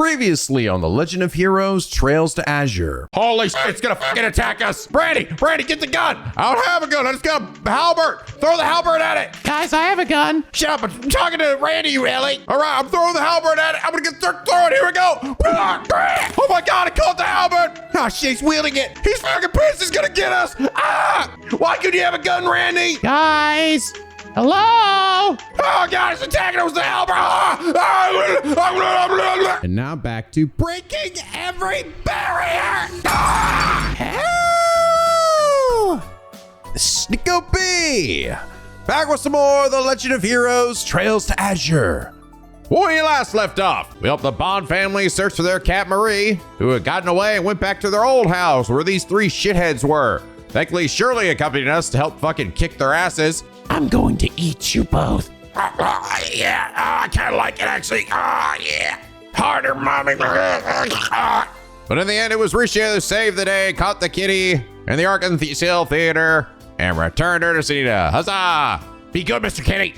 Previously on The Legend of Heroes, Trails to Azure. Holy shit, it's gonna fucking attack us! Brandy, get the gun! I don't have a gun, I just got a halberd! Throw the halberd at it! Guys, I have a gun. Shut up, I'm talking to Randy, you Ellie! Alright, I'm throwing the halberd at it! I'm gonna start throwing, here we go! Oh my god, I caught the halberd! Oh shit, he's wielding it! He's fucking pissed, he's gonna get us! Ah! Why couldn't you have a gun, Randy? Guys, hello? Oh god, it's attacking us with the halberd! And now back to breaking every barrier! This is NicoB! Back with some more The Legend of Heroes, Trails to Azure. When we last left off, we helped the Bond family search for their cat Marie, who had gotten away and went back to their old house where these three shitheads were. Thankfully, Shirley accompanied us to help fucking kick their asses. I'm going to eat you both. I kind of like it actually. Yeah. Harder, mommy. But in the end, it was Rishi who saved the day, caught the kitty in the Arkansas Theater, and returned her to Cena. Huzzah! Be good, Mr. Kitty.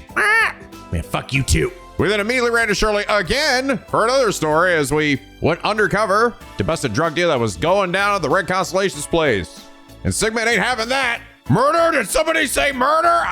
Man, fuck you too. We then immediately ran to Shirley again for another story as we went undercover to bust a drug deal that was going down at the Red Constellation's place. And Sigmund ain't having that. Murder? Did somebody say murder?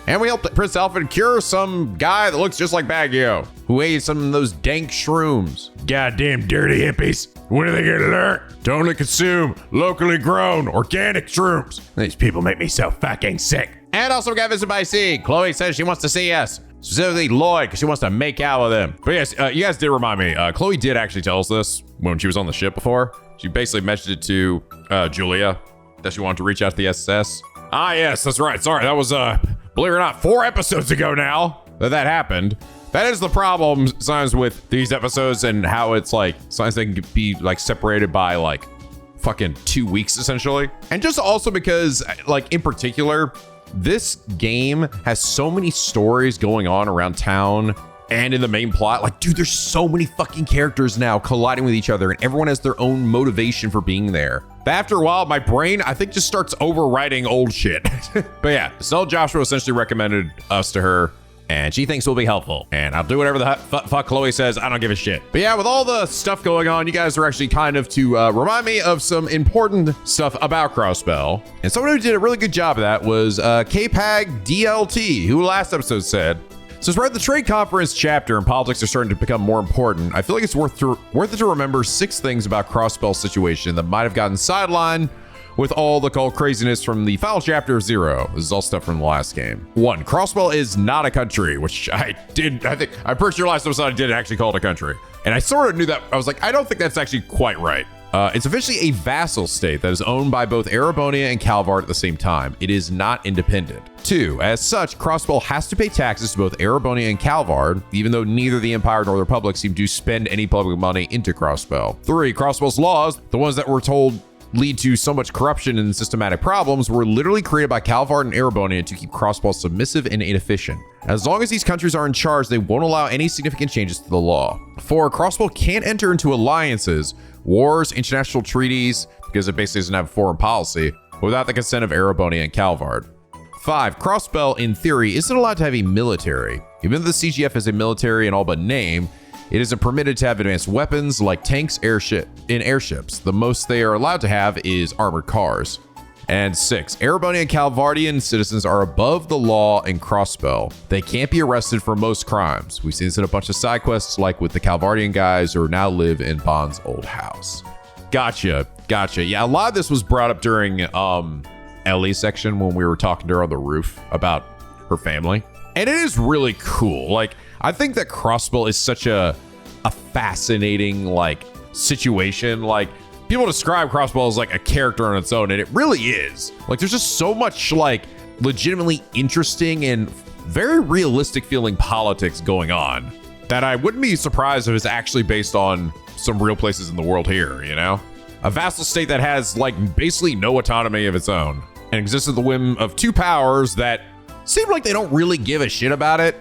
And we helped Prince Alfred cure some guy that looks just like Baggio, who ate some of those dank shrooms. Goddamn dirty hippies. When are they gonna learn to only consume locally grown organic shrooms? These people make me so fucking sick. And also we got visited by C. Chloe says she wants to see us. Specifically Lloyd, because she wants to make out with him. But yes, you guys did remind me. Chloe did actually tell us this when she was on the ship before. She basically mentioned it to Julia that she wanted to reach out to the SS. Ah, yes, that's right. Sorry, that was, believe it or not, 4 episodes ago now that happened. That is the problem sometimes with these episodes and how it's like, sometimes they can be like separated by like fucking 2 weeks essentially. And just also because like in particular, this game has so many stories going on around town and in the main plot. Like, dude, there's so many fucking characters now colliding with each other and everyone has their own motivation for being there. But after a while, my brain, I think, just starts overwriting old shit. But yeah, Stella Joshua essentially recommended us to her and she thinks we'll be helpful. And I'll do whatever the fuck Chloe says. I don't give a shit. But yeah, with all the stuff going on, you guys are actually kind of to remind me of some important stuff about Crossbell. And someone who did a really good job of that was KPAG DLT, who last episode said, since we're at the trade conference chapter and politics are starting to become more important, I feel like it's worth it to remember 6 things about Crossbell's situation that might have gotten sidelined with all the cult craziness from the final chapter of 0. This is all stuff from the last game. 1, Crossbell is not a country, which I'm pretty sure last episode I did actually call it a country. And I sort of knew that. I was like, I don't think that's actually quite right. It's officially a vassal state that is owned by both Erebonian and Calvard at the same time. It is not independent. 2, as such, Crossbell has to pay taxes to both Erebonian and Calvard, even though neither the Empire nor the Republic seem to spend any public money into Crossbell. 3, Crossbell's laws, the ones that we're told lead to so much corruption and systematic problems, were literally created by Calvard and Erebonian to keep Crossbell submissive and inefficient. As long as these countries are in charge, they won't allow any significant changes to the law. 4, Crossbell can't enter into alliances, wars, international treaties, because it basically doesn't have a foreign policy, without the consent of Erebonian and Calvard. 5, Crossbell, in theory, isn't allowed to have a military. Even though the CGF has a military in all but name, it isn't permitted to have advanced weapons like tanks, airships. The most they are allowed to have is armored cars. And 6, Erebonian and Calvardian citizens are above the law in Crossbell. They can't be arrested for most crimes. We've seen this in a bunch of side quests, like with the Calvardian guys who now live in Bond's old house. Gotcha. Yeah, a lot of this was brought up during Ellie's section when we were talking to her on the roof about her family. And it is really cool. Like, I think that Crossbell is such a fascinating, like, situation. Like, people describe Crossbell as like a character on its own, and it really is. Like, there's just so much like legitimately interesting and very realistic feeling politics going on that I wouldn't be surprised if it's actually based on some real places in the world here, you know? A vassal state that has like basically no autonomy of its own and exists at the whim of 2 powers that seem like they don't really give a shit about it.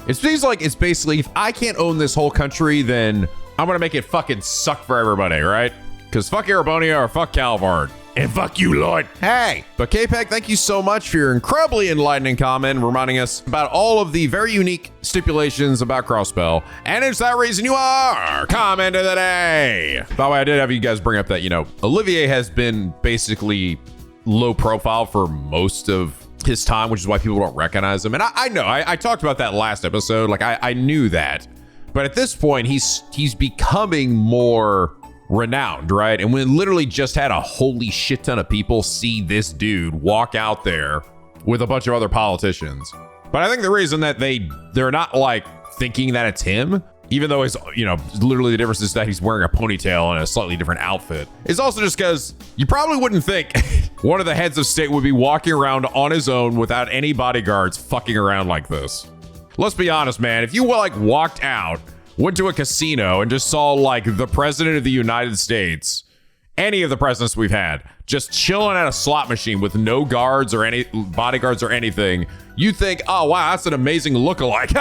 It seems like it's basically, if I can't own this whole country, then I'm gonna make it fucking suck for everybody, right? Because fuck Erebonia or fuck Calvard. And fuck you, Lloyd. Hey, but KPEG, thank you so much for your incredibly enlightening comment reminding us about all of the very unique stipulations about Crossbell. And it's that reason you are comment of the day. By the way, I did have you guys bring up that, Olivier has been basically low profile for most of his time, which is why people don't recognize him. And I know, I talked about that last episode. Like, I knew that. But at this point, he's becoming more renowned, right? And we literally just had a holy shit ton of people see this dude walk out there with a bunch of other politicians. But I think the reason that they're not like thinking that it's him, even though it's, literally the difference is that he's wearing a ponytail and a slightly different outfit, is also just because you probably wouldn't think one of the heads of state would be walking around on his own without any bodyguards fucking around like this. Let's be honest, man. If you walked out, went to a casino and just saw the president of the United States, any of the presidents we've had, just chilling at a slot machine with no guards or any bodyguards or anything, you think, oh wow, that's an amazing lookalike.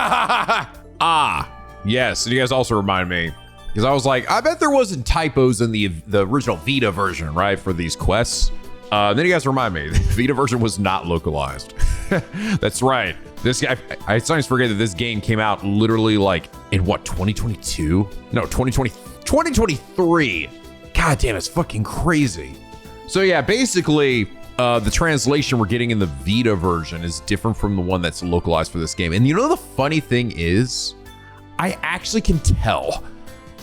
Yes. And you guys also remind me, because I was like, I bet there wasn't typos in the original Vita version, right, for these quests. Then you guys remind me, the Vita version was not localized. That's right. This guy, I sometimes forget that this game came out literally in what, 2022? No, 2023. God damn, it's fucking crazy. So yeah, basically, the translation we're getting in the Vita version is different from the one that's localized for this game. And the funny thing is, I actually can tell,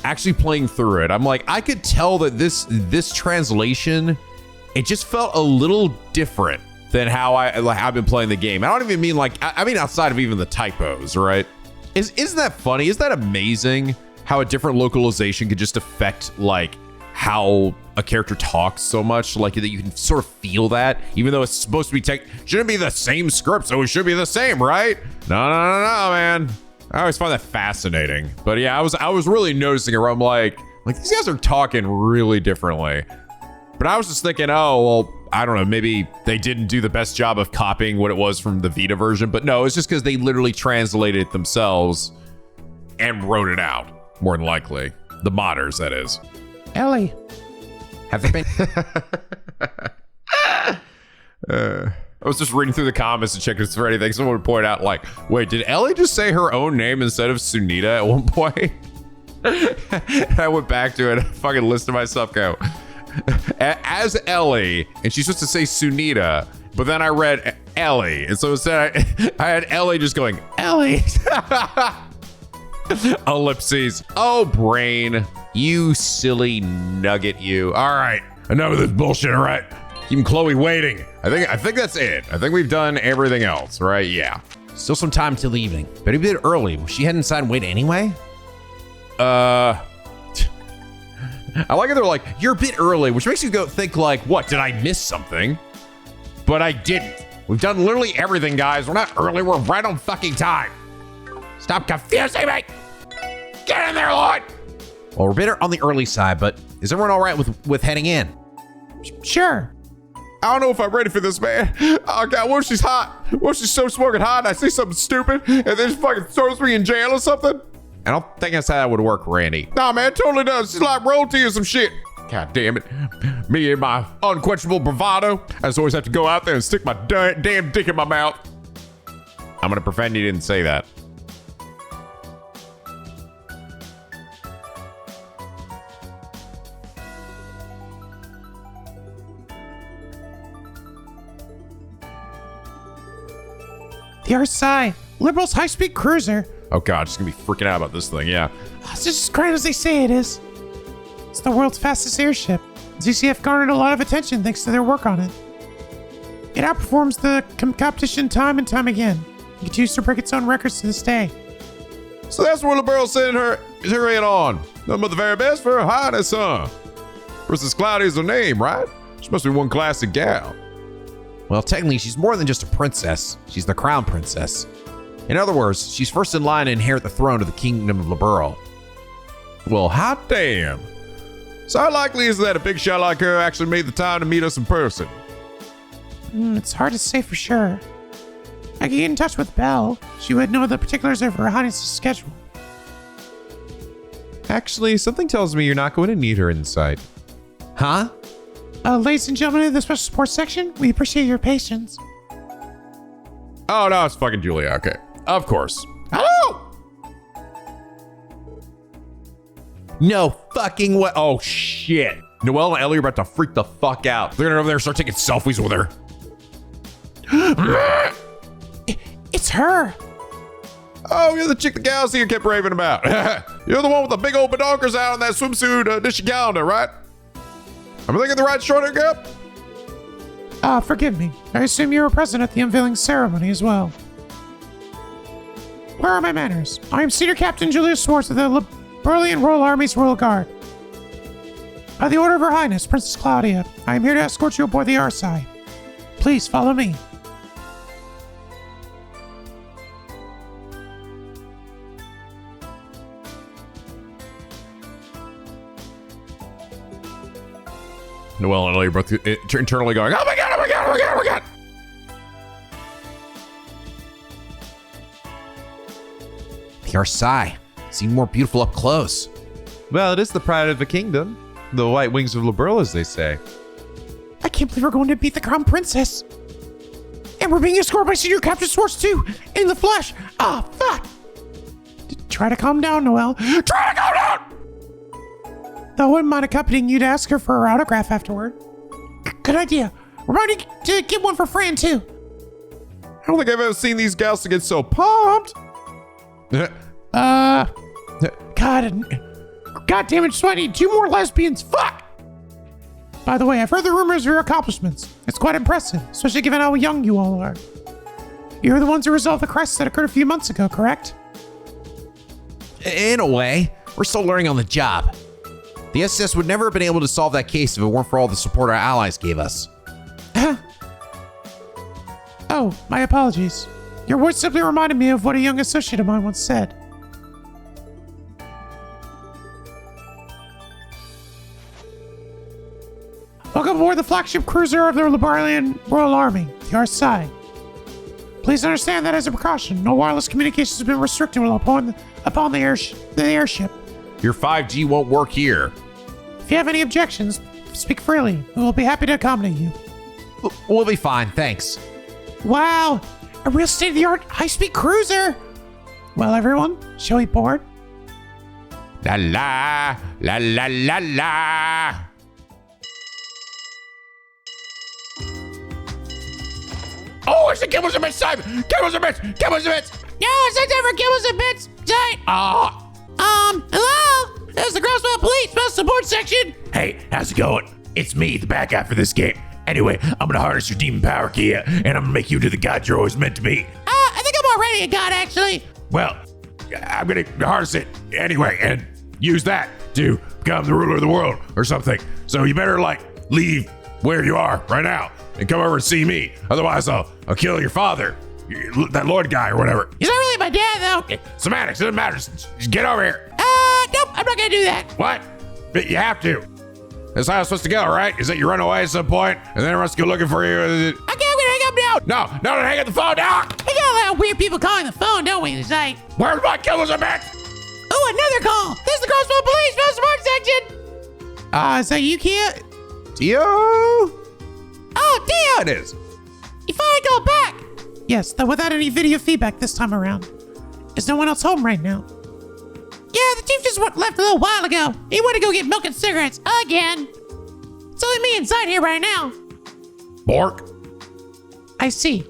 actually playing through it, I'm like, I could tell that this translation, it just felt a little different than how I've been playing the game. I don't even mean I mean outside of even the typos, right? Isn't that funny? Isn't that amazing how a different localization could just affect how a character talks so much, that you can sort of feel that, even though it's supposed to be shouldn't be the same script, so it should be the same, right? No, man. I always find that fascinating. But yeah, I was really noticing it where I'm like these guys are talking really differently. But I was just thinking, oh, well, I don't know, maybe they didn't do the best job of copying what it was from the Vita version. But no, it's just because they literally translated it themselves and wrote it out, more than likely. The modders, that is. Ellie, Have they been? I was just reading through the comments and checking for anything. Someone would point out, wait, did Ellie just say her own name instead of Sunita at one point? I went back to it. I fucking listened to myself go, as Ellie, and she's supposed to say Sunita, but then I read Ellie, and so instead I had Ellie just going, Ellie. Ellipses. Oh, brain. You silly nugget, you. All right, enough of this bullshit, all right? Keeping Chloe waiting. I think that's it. I think we've done everything else, right? Yeah. still some time till the evening. Better be a bit early. Was she heading inside and wait anyway? I like it. They're like, you're a bit early, which makes you go think what, did I miss something? But I didn't. We've done literally everything, guys. We're not early. We're right on fucking time. Stop confusing me. Get in there, Lloyd. Well, we're a bit on the early side, but is everyone all right with heading in? Sure. I don't know if I'm ready for this, man. Oh, God, what if she's hot? What if she's so smoking hot and I say something stupid and then she fucking throws me in jail or something? I don't think that's how that would work, Randy. Nah, man, it totally does. She's like royalty or some shit. God damn it. Me and my unquenchable bravado. I just always have to go out there and stick my damn dick in my mouth. I'm gonna pretend you didn't say that. The RSI, Liberal's high-speed cruiser. Oh God, she's gonna be freaking out about this thing, yeah. It's just as great as they say it is. It's the world's fastest airship. ZCF garnered a lot of attention thanks to their work on it. It outperforms the competition time and time again. It continues to break its own records to this day. So that's what the girl's sending her in on. Nothing but the very best for her highness, huh? Princess Claudia's her name, right? She must be one classic gal. Well, technically, she's more than just a princess. She's the crown princess. In other words, she's first in line to inherit the throne of the kingdom of Liberal. Well, hot damn. So how likely is it that a big shot like her actually made the time to meet us in person? It's hard to say for sure. I could get in touch with Belle. She would know the particulars of her highness's schedule. Actually, something tells me you're not going to need her insight. Huh? Ladies and gentlemen of the special support section, we appreciate your patience. Oh, no, it's fucking Julia. Okay. Of course. Hello! No fucking way. Oh, shit. Noelle and Ellie are about to freak the fuck out. They're gonna go over there and start taking selfies with her. It's her. Oh, you're the chick the gals here kept raving about. You're the one with the big old badonkers out in that swimsuit Nishiganda, right? Am I thinking the right short hair gap? Forgive me. I assume you were present at the unveiling ceremony as well. Where are my manners? I am Senior Captain Julius Swartz of the Erebonian Royal Army's Royal Guard. By the order of Her Highness, Princess Claudia, I am here to escort you aboard the Arsai. Please follow me. Noelle and Ellie are both internally going, oh my god, oh my god, oh my god, oh my god. The Arsai seem more beautiful up close. Well, it is the pride of the kingdom. The white wings of Liberl, as they say. I can't believe we're going to beat the Crown Princess. And we're being escorted by Senior Captain Swartz too, in the flesh. Ah, fuck. Try to calm down, Noelle. Try to calm down! I wouldn't mind accompanying you to ask her for her autograph afterward. Good idea. We're about to get one for Fran too. I don't think I've ever seen these gals to get so pumped. God damn it, so I need 2 more lesbians. Fuck! By the way, I've heard the rumors of your accomplishments. It's quite impressive, especially given how young you all are. You're the ones who resolved the crisis that occurred a few months ago, correct? In a way, we're still learning on the job. The SS would never have been able to solve that case if it weren't for all the support our allies gave us. Oh, my apologies. Your words simply reminded me of what a young associate of mine once said. Welcome aboard the flagship cruiser of the Erebonian Royal Army, the Arsai. Please understand that as a precaution, no wireless communications have been restricted upon the airship. Your 5G won't work here. If you have any objections, speak freely. We will be happy to accommodate you. We'll be fine, thanks. Wow, a real state-of-the-art high-speed cruiser. Well, everyone, shall we board? La la, la la la la. Oh, it's the Kibbles and Bits time! Kibbles and Bits! Kibbles and Bits! No, it's not time for Kibbles and Bits! Hello? This is the Crossbell Police Special Support Section! Hey, how's it going? It's me, the bad guy for this game. Anyway, I'm gonna harness your demon power, Kia, and I'm gonna make you into the god you're always meant to be. I think I'm already a god, actually. Well, I'm gonna harness it anyway and use that to become the ruler of the world or something. So you better, leave where you are right now and come over and see me. Otherwise, I'll kill your father, that Lloyd guy or whatever. He's not really my dad, though. Semantics, doesn't matter. Just get over here. Nope, I'm not gonna do that. What? But you have to. That's how it's supposed to go, right? Is that you run away at some point and then everyone's go looking for you? Okay, I'm gonna hang up now. No, don't hang up the phone now. We got a lot of weird people calling the phone, don't we, tonight? Where's my killers and bits? Oh, another call. This is the Crossbell Police Special Support Section. Is that you, Kia? Dio? Oh, Dio! It is. You finally called back. Yes, though without any video feedback this time around. Is no one else home right now? Yeah, the chief just left a little while ago. He went to go get milk and cigarettes again. It's only me inside here right now. Bork. I see.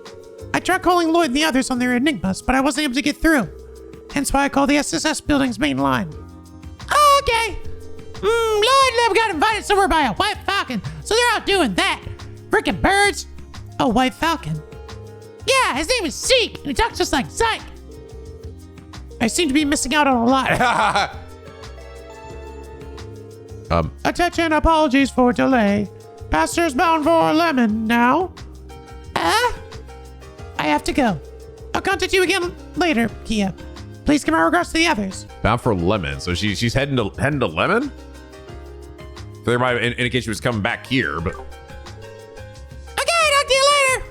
I tried calling Lloyd and the others on their Enigmas, but I wasn't able to get through. Hence why I called the SSS building's main line. Oh, okay. Lloyd got invited somewhere by a white falcon, so they're out doing that. Freaking birds. A white falcon. Yeah, his name is Zeke, and he talks just like Zyke. I seem to be missing out on a lot. Attention, apologies for delay. Passengers bound for Lemon now. I have to go. I'll contact you again later, Kia. Please give my regards to the others. Bound for Lemon. So she's heading to Lemon? So there might indicate she was coming back here, but. Okay, talk to you later.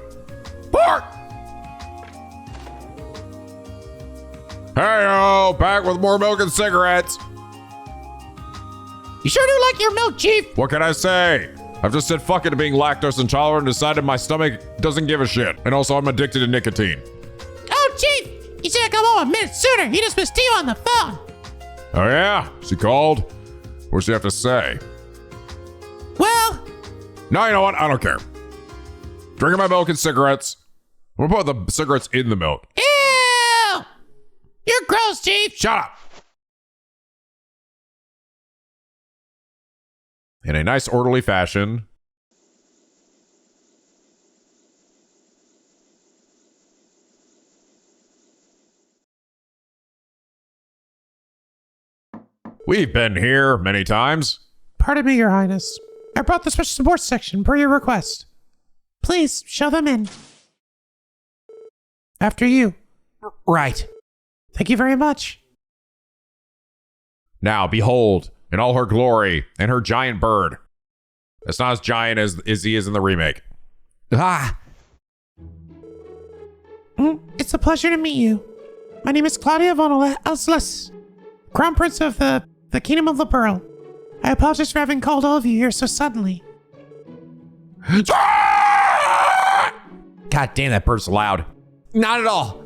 Bork! Hey-o, back with more milk and cigarettes. You sure do like your milk, Chief. What can I say? I've just said fuck it to being lactose intolerant and decided my stomach doesn't give a shit. And also I'm addicted to nicotine. Oh, Chief! You should have come home a minute sooner. He just missed you on the phone. Oh yeah? She called? What'd she have to say? Well, No, you know what? I don't care. Drinking my milk and cigarettes. We'll put the cigarettes in the milk. ew! You're gross, Chief. Shut up! In a nice, orderly fashion, we've been here many times. Pardon me, Your Highness. I brought the special support section per your request. Please, show them in. After you. right. Thank you very much. Now, behold, in all her glory, and her giant bird. It's not as giant as he is in the remake. Ah! It's a pleasure to meet you. My name is Claudia von Elsles, Crown Prince of the Kingdom of Liberl. I apologize for having called all of you here so suddenly. God damn, that bird's loud. Not at all.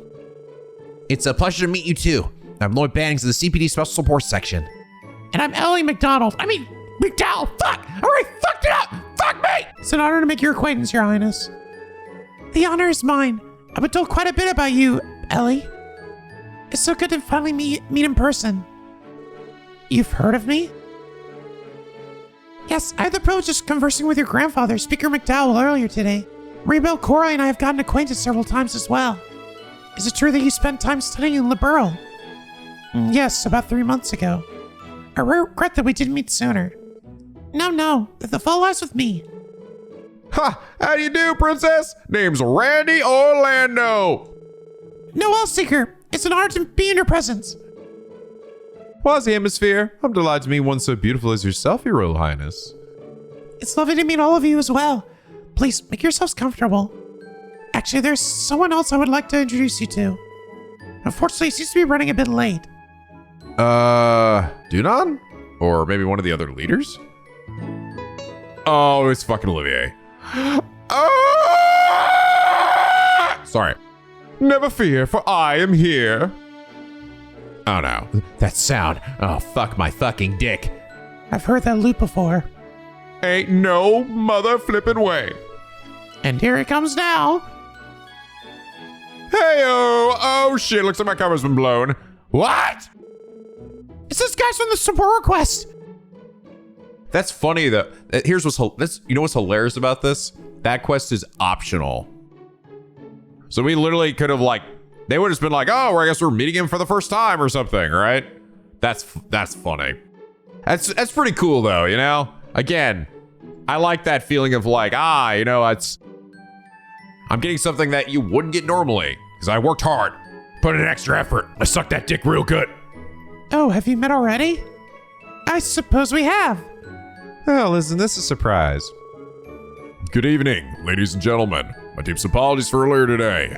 It's a pleasure to meet you too. I'm Lloyd Bannings of the CPD Special Support Section. And I'm Ellie McDonald. McDowell. Fuck! I already fucked it up! Fuck me! It's an honor to make your acquaintance, Your Highness. The honor is mine. I've been told quite a bit about you, Ellie. It's so good to finally meet in person. You've heard of me? Yes, I had the privilege of conversing with your grandfather, Speaker McDowell, earlier today. Rebel Corey and I have gotten acquainted several times as well. Is it true that you spent time studying in Liberl? Yes, about 3 months ago. I regret that we didn't meet sooner. No, the fault lies with me. Ha! How do you do, princess? Name's Randy Orlando. Noel Seeker, it's an honor to be in your presence. Quasi Hemisphere, I'm delighted to meet one so beautiful as yourself, Your Royal Highness. It's lovely to meet all of you as well. Please, make yourselves comfortable. Actually, there's someone else I would like to introduce you to. Unfortunately, he seems to be running a bit late. Dunan? Or maybe one of the other leaders? Oh, it's fucking Olivier. Sorry. Never fear, for I am here. Oh no. That sound. Oh, fuck my fucking dick. I've heard that loop before. Ain't no mother flippin' way. And here it comes now. Hey-oh! Oh shit, looks like my cover's been blown. What? It's this guy's from the support request. That's funny though. Here's what's you know what's hilarious about this? That quest is optional. So we literally could have they would have just been like, oh, I guess we're meeting him for the first time or something, right? That's funny. That's pretty cool though, you know? Again, I like that feeling of I'm getting something that you wouldn't get normally because I worked hard, Put in extra effort. I sucked that dick real good. Oh, have you met already? I suppose we have. Well, isn't this a surprise? Good evening, ladies and gentlemen. My deepest apologies for earlier today.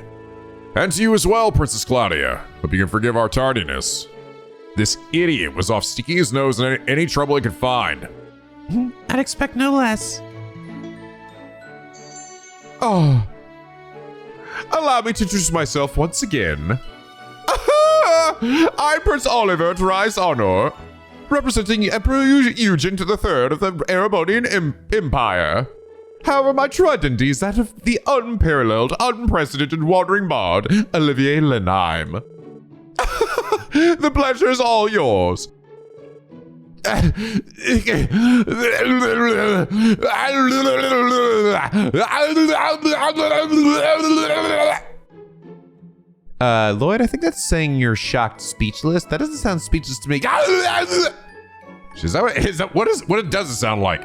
And to you as well, Princess Claudia. Hope you can forgive our tardiness. This idiot was off sticking his nose in any trouble he could find. I'd expect no less. Oh. Allow me to introduce myself once again. I'm Prince Oliver Trice Honor, representing Emperor Eugene III of the Erebonian Empire. However, my trident is that of the unparalleled, unprecedented wandering bard, Olivier Lenheim. The pleasure is all yours. Lloyd, I think that's saying you're shocked speechless. That doesn't sound speechless to me. Is that what does it sound like?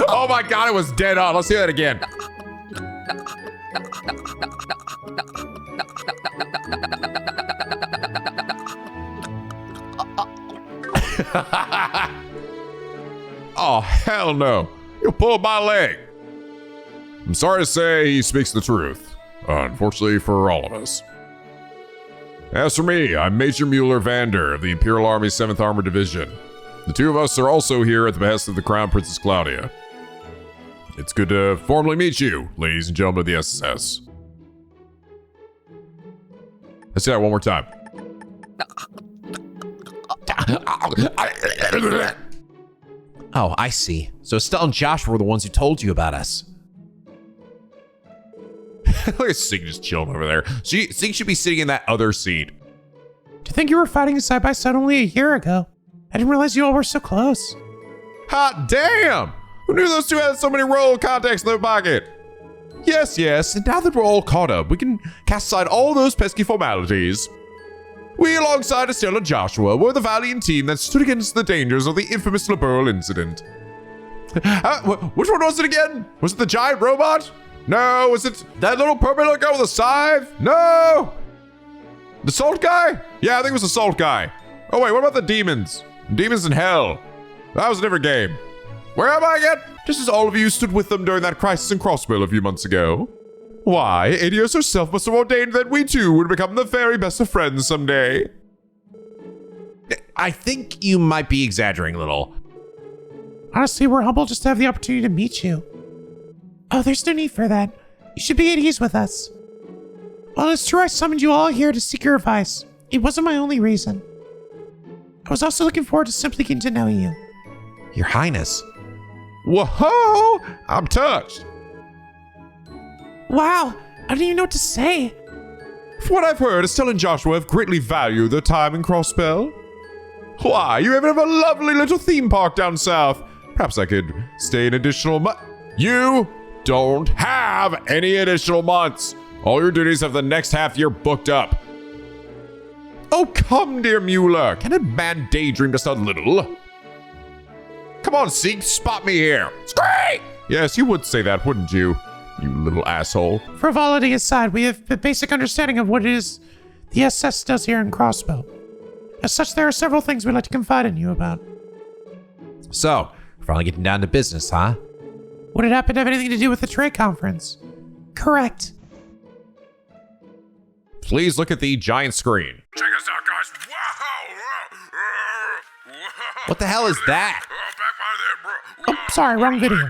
Oh my god, it was dead on. Let's hear that again. Oh, hell no. You pulled my leg. I'm sorry to say he speaks the truth. Unfortunately for all of us. As for me, I'm Major Mueller Vander of the Imperial Army 7th Armored Division. The two of us are also here at the behest of the Crown Princess Claudia. It's good to formally meet you, ladies and gentlemen of the SSS. Let's do that one more time. Oh, I see. So Estelle and Josh were the ones who told you about us. Look at Sig just chilling over there. Sig should be sitting in that other seat. Do you think you were fighting side by side only a year ago? I didn't realize you all were so close. Hot damn! Who knew those two had so many royal contacts in their pocket? Yes, and now that we're all caught up, we can cast aside all those pesky formalities. We, alongside Estelle and Joshua, were the valiant team that stood against the dangers of the infamous LeBurl incident. Which one was it again? Was it the giant robot? No, was it that little purple guy with a scythe? No! The salt guy? Yeah, I think it was the salt guy. Oh wait, what about the demons? Demons in hell. That was a different game. Where am I again? Just as all of you stood with them during that crisis in Crossbell a few months ago. Why, Adios herself must have ordained that we too would become the very best of friends someday. I think you might be exaggerating a little. Honestly, we're humbled just to have the opportunity to meet you. Oh, there's no need for that. You should be at ease with us. Well, it's true I summoned you all here to seek your advice. It wasn't my only reason. I was also looking forward to simply getting to know you. Your Highness. Whoa! I'm touched. Wow, I don't even know what to say. From what I've heard, Estelle and Joshua have greatly valued their time in Crossbell. Why, you even have a lovely little theme park down south. Perhaps I could stay an additional month. You don't have any additional months. All your duties have the next half year booked up. Oh, come, dear Mueller. Can a man daydream just a little? Come on, Zeke, spot me here. Scream! Yes, you would say that, wouldn't you? You little asshole. Frivolity aside, we have a basic understanding of what it is the SS does here in Crossbell. As such, there are several things we'd like to confide in you about. So, we're finally getting down to business, huh? Would it happen to have anything to do with the trade conference? Correct. Please look at the giant screen. Check us out, guys. Whoa! What the hell is that? Back by there, bro. Oh, sorry, wrong video.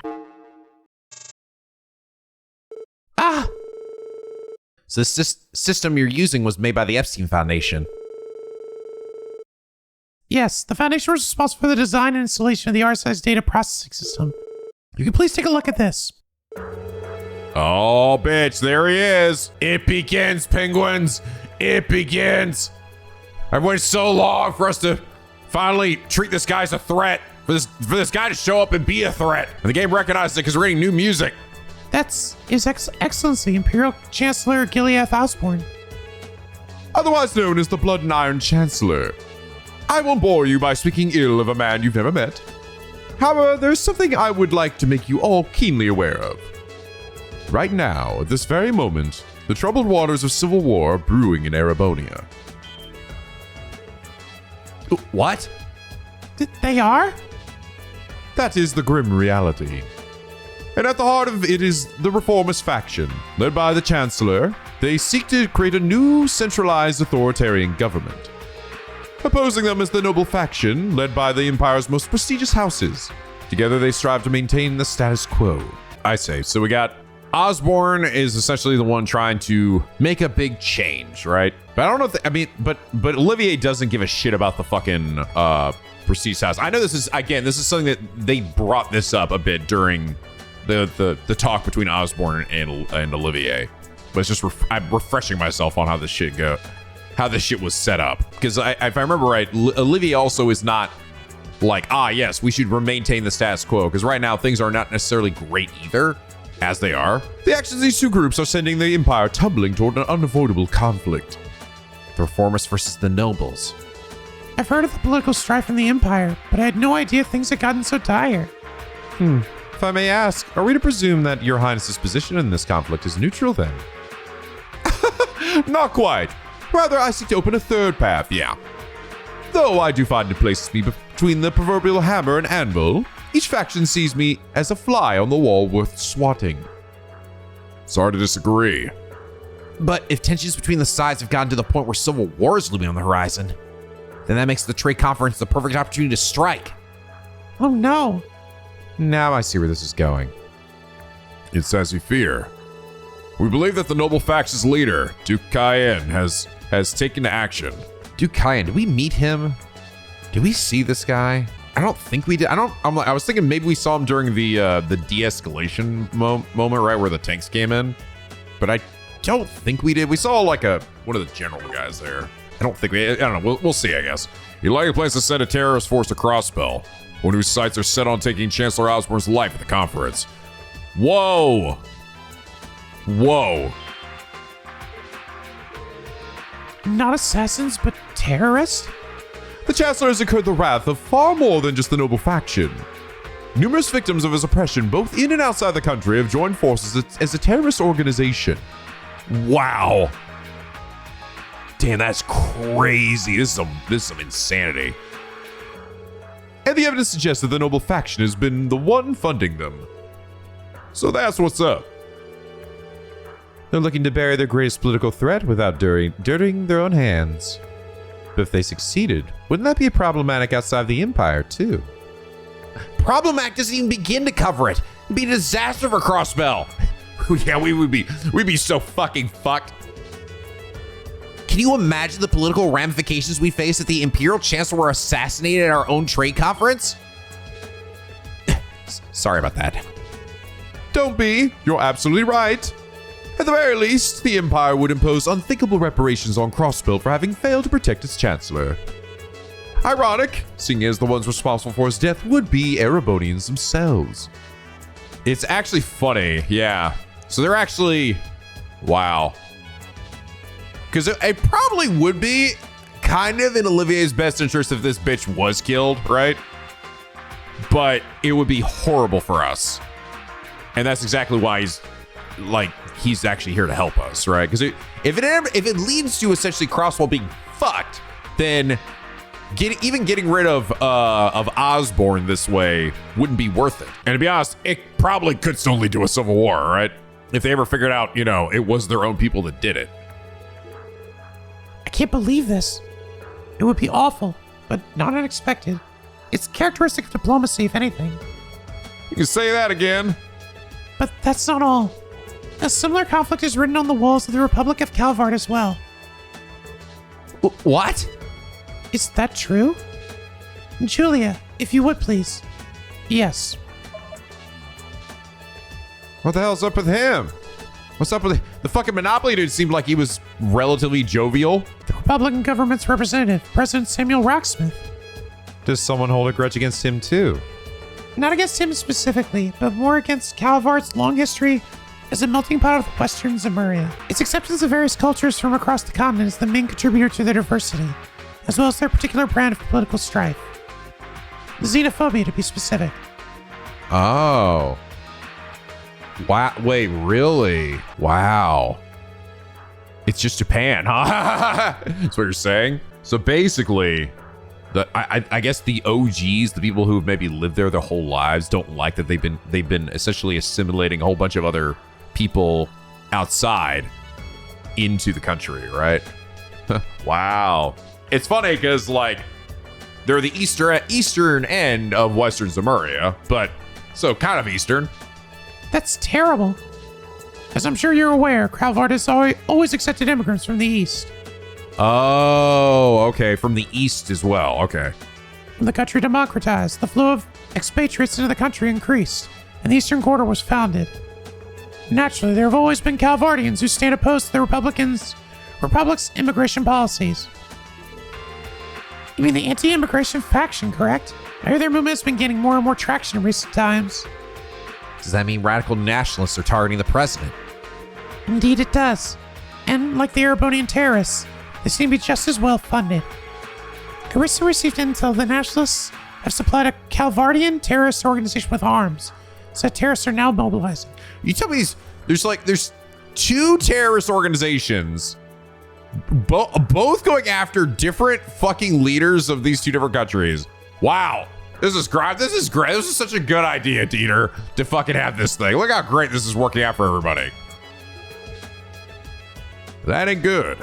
Ah! So this system you're using was made by the Epstein Foundation. Yes, the Foundation was responsible for the design and installation of the RSI's data processing system. You can please take a look at this. Oh, bitch, there he is. It begins, penguins. It begins. I've waited so long for us to finally treat this guy as a threat. For this guy to show up and be a threat. And the game recognized it because we're getting new music. That's His Excellency, Imperial Chancellor Gileath Osborne. Otherwise known as the Blood and Iron Chancellor. I won't bore you by speaking ill of a man you've never met. However, there's something I would like to make you all keenly aware of. Right now, at this very moment, the troubled waters of civil war are brewing in Erebonia. What? They are? That is the grim reality. And at the heart of it is the reformist faction, led by the Chancellor. They seek to create a new centralized authoritarian government. Opposing them is the noble faction, led by the Empire's most prestigious houses. Together they strive to maintain the status quo. I say, so we got Osborne is essentially the one trying to make a big change, right? But I don't know if, but Olivier doesn't give a shit about the fucking prestige house. I know this is something that they brought this up a bit during the talk between Osborne and Olivier. But it's just I'm refreshing myself on how this shit was set up. Because if I remember right, Olivier also is not like, yes, we should maintain the status quo. Because right now things are not necessarily great either, as they are. The actions of these two groups are sending the Empire tumbling toward an unavoidable conflict. The reformists versus the nobles. I've heard of the political strife in the Empire, but I had no idea things had gotten so dire. If I may ask, are we to presume that Your Highness's position in this conflict is neutral then? Not quite. Rather, I seek to open a third path, yeah. Though I do find it places me between the proverbial hammer and anvil, each faction sees me as a fly on the wall worth swatting. Sorry to disagree. But if tensions between the sides have gotten to the point where civil war is looming on the horizon, then that makes the trade conference the perfect opportunity to strike. Oh no. Now I see where this is going. It's as you fear. We believe that the noble faction's leader, Duke Cayenne, has taken to action. Duke Cayenne, did we meet him? Did we see this guy? I don't think we did. I was thinking maybe we saw him during the de-escalation moment, right, where the tanks came in. But I don't think we did. We saw like one of the general guys there. I don't know. We'll see, I guess. He likely plans to send a terrorist force to Crossbell, one whose sights are set on taking Chancellor Osborne's life at the conference. Whoa. Not assassins, but terrorists? The Chancellor has incurred the wrath of far more than just the noble faction. Numerous victims of his oppression, both in and outside the country, have joined forces as a terrorist organization. Wow. Damn, that's crazy. This is some insanity. And the evidence suggests that the noble faction has been the one funding them. So that's what's up. They're looking to bury their greatest political threat without dirtying their own hands. But if they succeeded, wouldn't that be problematic outside of the Empire, too? Problematic doesn't even begin to cover it. It'd be a disaster for Crossbell. Yeah, we'd be so fucking fucked. Can you imagine the political ramifications we face if the Imperial Chancellor were assassinated at our own trade conference? Sorry about that. Don't be. You're absolutely right. At the very least, the Empire would impose unthinkable reparations on Crossbell for having failed to protect its Chancellor. Ironic, seeing as the ones responsible for his death would be Erebonians themselves. It's actually funny, yeah. So they're actually... Wow. Because it probably would be kind of in Olivier's best interest if this bitch was killed, right? But it would be horrible for us. And that's exactly why he's actually here to help us, right? Because if it leads to essentially Crossbell being fucked, then getting rid of Osborne this way wouldn't be worth it. And to be honest, it probably could still lead to a civil war, right? If they ever figured out, it was their own people that did it. I can't believe this. It would be awful, but not unexpected. It's characteristic of diplomacy, if anything. You can say that again. But that's not all. A similar conflict is written on the walls of the Republic of Calvard as well. What? Is that true? Julia, if you would please. Yes. What the hell's up with him? What's up with the fucking Monopoly dude? Seemed like he was relatively jovial. The Republican government's representative, President Samuel Rocksmith. Does someone hold a grudge against him too? Not against him specifically, but more against Calvard's long history as a melting pot of Western Zemuria. Its acceptance of various cultures from across the continent is the main contributor to their diversity, as well as their particular brand of political strife. Xenophobia, to be specific. Oh. Wow. Wait, really? Wow. It's just Japan, huh? That's what you're saying? So basically, I guess the OGs, the people who have maybe lived there their whole lives, don't like that they've been essentially assimilating a whole bunch of other people outside into the country, right? Wow. It's funny because they're the eastern end of Western Zemuria, but so kind of eastern. That's terrible. As I'm sure you're aware, Calvard has always accepted immigrants from the east. Oh, okay. From the east as well. Okay. When the country democratized, the flow of expatriates into the country increased, and the Eastern Quarter was founded. Naturally, there have always been Calvardians who stand opposed to the Republic's immigration policies. You mean the anti-immigration faction, correct? I hear their movement has been gaining more and more traction in recent times. Does that mean radical nationalists are targeting the president? Indeed it does. And like the Erebonian terrorists, they seem to be just as well funded. I recently received intel the nationalists have supplied a Calvardian terrorist organization with arms, so terrorists are now mobilizing. You tell me there's two terrorist organizations, both going after different fucking leaders of these two different countries. Wow. This is great. This is such a good idea, Dieter, to fucking have this thing. Look how great this is working out for everybody. That ain't good.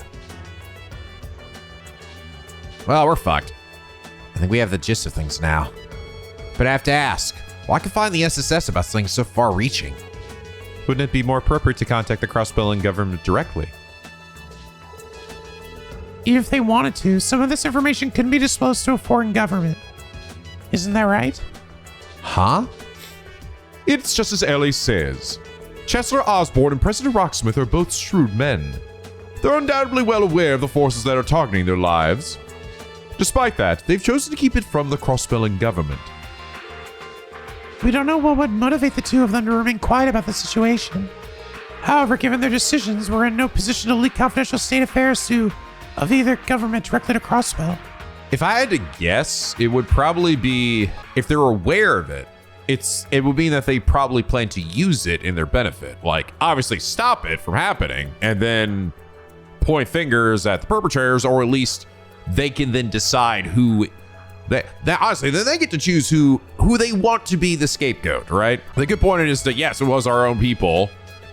Well, we're fucked. I think we have the gist of things now. But I have to ask, why confine the SSS about something so far-reaching? Wouldn't it be more appropriate to contact the Crossbell government directly? Even if they wanted to, some of this information couldn't be disclosed to a foreign government. Isn't that right? Huh? It's just as Ellie says. Chancellor Osborne and President Rocksmith are both shrewd men. They're undoubtedly well aware of the forces that are targeting their lives. Despite that, they've chosen to keep it from the Crossbell government. We don't know what would motivate the two of them to remain quiet about the situation. However, given their decisions, we're in no position to leak confidential state affairs of either government directly to Crossbell. If I had to guess, it would probably be, if they're aware of it, it would mean that they probably plan to use it in their benefit. Like, obviously stop it from happening, and then point fingers at the perpetrators, or at least they can then decide who... honestly, they get to choose who they want to be the scapegoat, right? The good point is that, yes, it was our own people,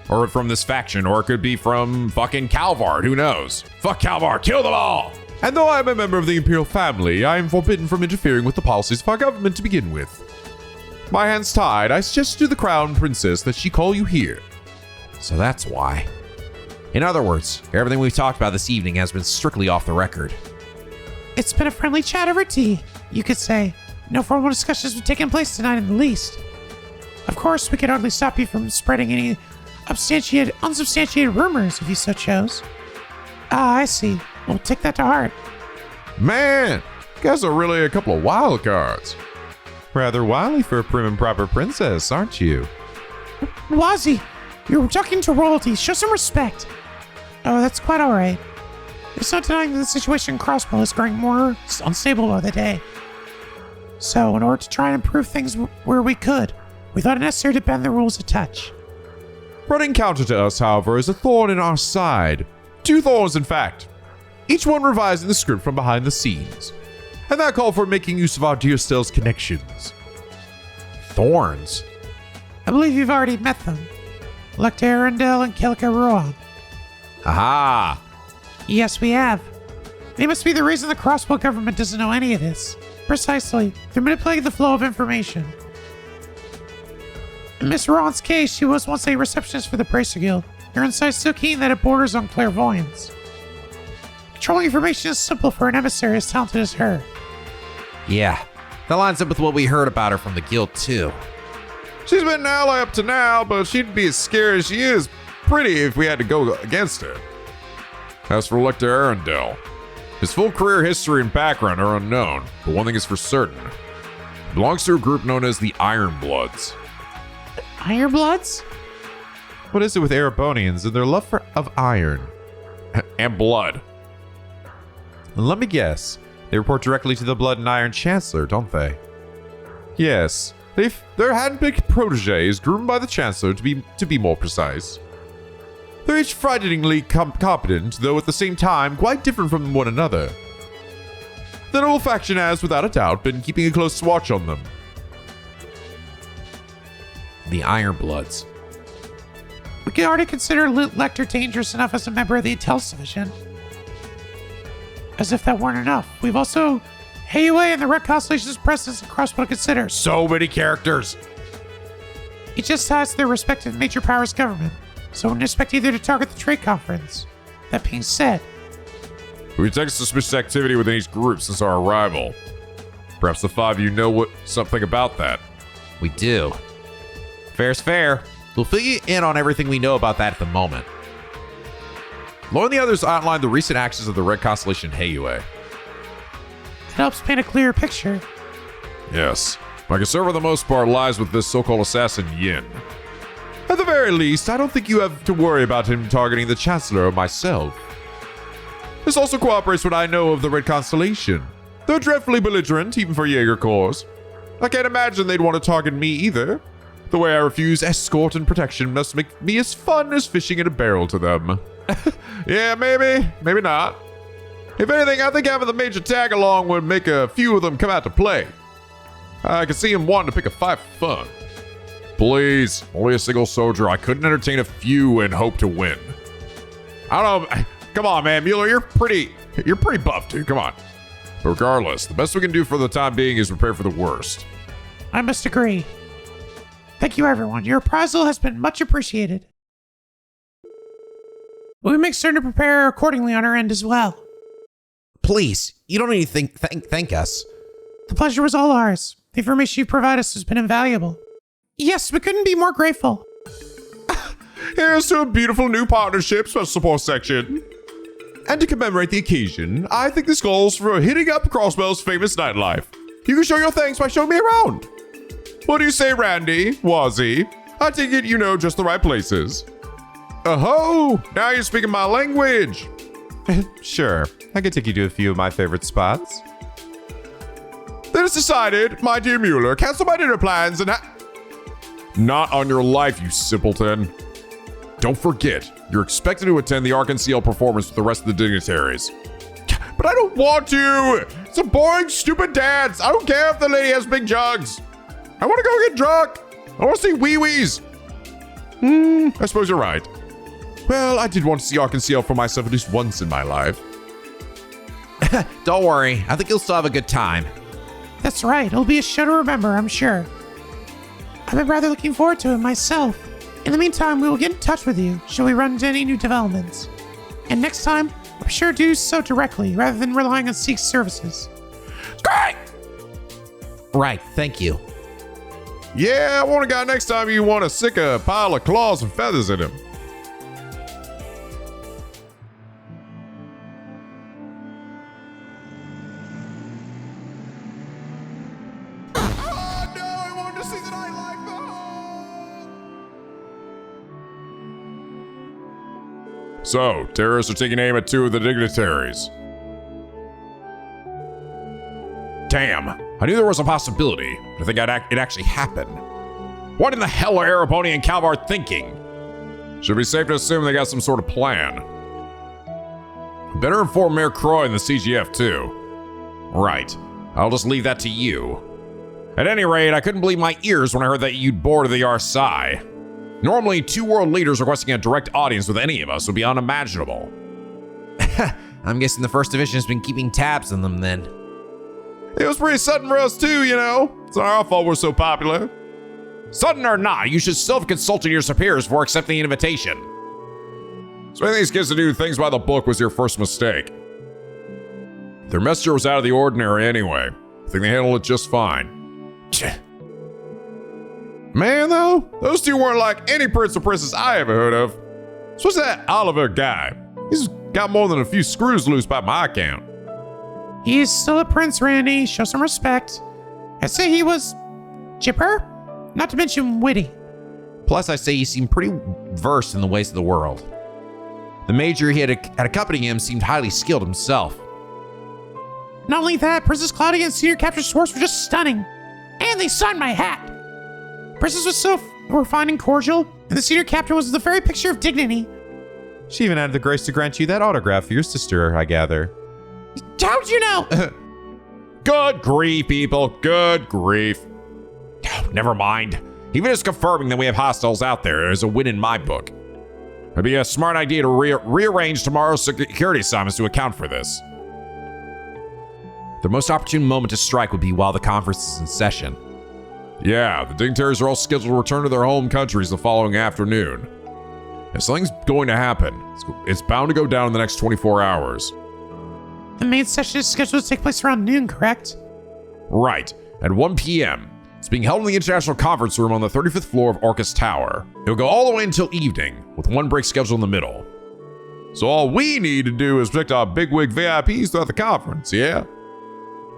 or from this faction, or it could be from fucking Calvard, who knows? Fuck Calvard, kill them all! And though I am a member of the Imperial family, I am forbidden from interfering with the policies of our government to begin with. My hands tied, I suggest to the Crown Princess that she call you here. So that's why. In other words, everything we've talked about this evening has been strictly off the record. It's been a friendly chat over tea, you could say. No formal discussions have taken place tonight in the least. Of course, we could hardly stop you from spreading any unsubstantiated rumors if you so chose. Ah, I see. We'll take that to heart. Man, you guys are really a couple of wild cards. Rather wily for a prim and proper princess, aren't you? Wazzy, you're talking to royalty. Show some respect. Oh, that's quite all right. There's no denying that the situation in Crossbell is growing more unstable by the day. So, in order to try and improve things where we could, we thought it necessary to bend the rules a touch. Running counter to us, however, is a thorn in our side. 2 thorns, in fact. Each one revising the script from behind the scenes. And that called for making use of our dear Stell's connections. Thorns? I believe you've already met them. Lecter Arundel and Kelka Rohan. Aha! Yes, we have. They must be the reason the Crossbell government doesn't know any of this. Precisely. They're manipulating the flow of information. In Miss Rohan's case, she was once a receptionist for the Bracer Guild. Her insight's so keen that it borders on clairvoyance. Controlling information is simple for an emissary as talented as her. Yeah, that lines up with what we heard about her from the guild, too. She's been an ally up to now, but she'd be as scary as she is pretty if we had to go against her. As for Lecter Arundel, his full career history and background are unknown, but one thing is for certain. He belongs to a group known as the Iron Bloods. Ironbloods? What is it with Erebonians and their love of iron? And blood. Let me guess. They report directly to the Blood and Iron Chancellor, don't they? Yes. They're hand-picked protégés groomed by the Chancellor to be more precise. They're each frighteningly competent, though at the same time quite different from one another. The noble faction has, without a doubt, been keeping a close watch on them. The Ironbloods. We could already consider Lecter dangerous enough as a member of the Intelligence Division. As if that weren't enough, we've also Hayway and the Red Constellation's presence in Crossbell to consider. So many characters. It just ties their respective major powers' government, so I wouldn't expect either to target the trade conference. That being said, We detect suspicious activity within each group since our arrival. Perhaps the 5 of you know something about that. We do. Fair's fair. We'll fill you in on everything we know about that at the moment. Lloyd and the others outlined the recent actions of the Red Constellation Hayway. it helps paint a clearer picture. Yes. My concern for the most part lies with this so-called assassin Yin. At the very least, I don't think you have to worry about him targeting the Chancellor or myself. This also cooperates what I know of the Red Constellation. They're dreadfully belligerent, even for Jaeger Corps. I can't imagine they'd want to target me either. The way I refuse escort and protection must make me as fun as fishing in a barrel to them. Yeah, maybe not. If anything, I think having the major tag along would make a few of them come out to play. I can see him wanting to pick a fight for fun. Please, only a single soldier. I couldn't entertain a few and hope to win. I don't know. Come on, man. Mueller, you're pretty buff, dude. Come on. But regardless, the best we can do for the time being is prepare for the worst. I must agree. Thank you, everyone. Your appraisal has been much appreciated. We make certain to prepare accordingly on our end as well. Please, you don't need to thank us. The pleasure was all ours. The information you provide us has been invaluable. Yes, we couldn't be more grateful. Here's to a beautiful new partnership special support section. And to commemorate the occasion, I think this calls for hitting up Crossbell's famous nightlife. You can show your thanks by showing me around. What do you say, Randy? Wazzy? I take it you know just the right places. Oh, now you're speaking my language. Sure, I can take you to a few of my favorite spots. Then it's decided, my dear Mueller, cancel my dinner plans and Not on your life, you simpleton. Don't forget, you're expected to attend the Arkansas performance with the rest of the dignitaries. But I don't want to! It's a boring, stupid dance! I don't care if the lady has big jugs! I want to go get drunk! I want to see wee-wees! I suppose you're right. Well, I did want to see Arkansas for myself at least once in my life. Don't worry, I think you'll still have a good time. That's right. It'll be a show to remember, I'm sure. I've been rather looking forward to it myself. In the meantime, we will get in touch with you should we run into any new developments. And next time, I'm sure do so directly rather than relying on Seek's services. Great! Right, thank you. Yeah, I want a guy next time you want to stick a pile of claws and feathers in him. So, terrorists are taking aim at two of the dignitaries. Damn, I knew there was a possibility, but I think it actually happened. What in the hell are Erebonian and Calvard thinking? Should be safe to assume they got some sort of plan. Better inform Mayor Croy and the CGF too. Right, I'll just leave that to you. At any rate, I couldn't believe my ears when I heard that you'd boarded the RSI. Normally, two world leaders requesting a direct audience with any of us would be unimaginable. I'm guessing the First Division has been keeping tabs on them then. It was pretty sudden for us too, you know. It's not our fault we're so popular. Sudden or not, you should still have consulted your superiors before accepting the invitation. Expecting these kids to do things by the book was your first mistake. Their messenger was out of the ordinary anyway. I think they handled it just fine. Man, though, those two weren't like any prince or princess I ever heard of. Especially that Oliver guy. He's got more than a few screws loose by my account. He's still a prince, Randy. Show some respect. I'd say he was chipper, not to mention witty. Plus, I say he seemed pretty versed in the ways of the world. The major he had accompanying him seemed highly skilled himself. Not only that, Princess Claudia and Senior Captain Schwartz were just stunning. And they signed my hat. Princess was so refined and cordial, and the Senior Captain was the very picture of dignity. She even had the grace to grant you that autograph for your sister, I gather. How'd you know? Good grief, people. Good grief. Never mind. Even just confirming that we have hostiles out there is a win in my book. It'd be a smart idea to rearrange tomorrow's security assignments to account for this. The most opportune moment to strike would be while the conference is in session. Yeah, the dignitaries are all scheduled to return to their home countries the following afternoon. If something's going to happen, it's bound to go down in the next 24 hours. The main session is scheduled to take place around noon, correct? Right, at 1 p.m. It's being held in the International Conference Room on the 35th floor of Orcus Tower. It'll go all the way until evening, with one break scheduled in the middle. So all we need to do is protect our bigwig VIPs throughout the conference, yeah?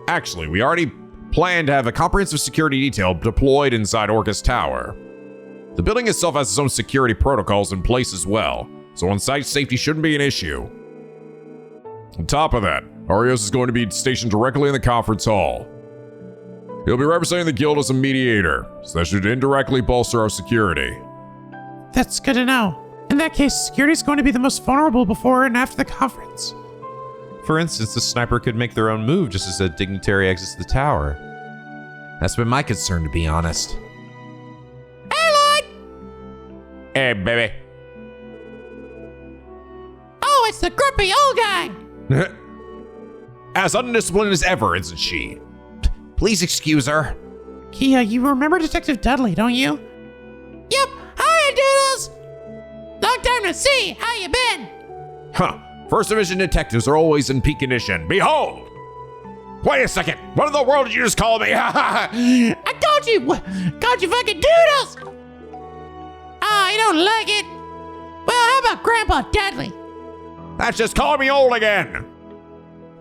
Actually, we already planned to have a comprehensive security detail deployed inside Orcus Tower. The building itself has its own security protocols in place as well, so on-site safety shouldn't be an issue. On top of that, Arios is going to be stationed directly in the conference hall. He'll be representing the guild as a mediator, so that should indirectly bolster our security. That's good to know. In that case, security is going to be the most vulnerable before and after the conference. For instance, the sniper could make their own move just as a dignitary exits the tower. That's been my concern, to be honest. Hey, Lloyd! Hey, baby. Oh, it's the grumpy old guy! As undisciplined as ever, isn't she? Please excuse her. Kia, you remember Detective Dudley, don't you? Yep. Hi, Doodles. Long time no see. How you been? Huh. First Division detectives are always in peak condition. Behold! Wait a second. What in the world did you just call me? I told you. Called you fucking Doodles. Oh, you don't like it? Well, how about Grandpa Dudley? That's just calling me old again.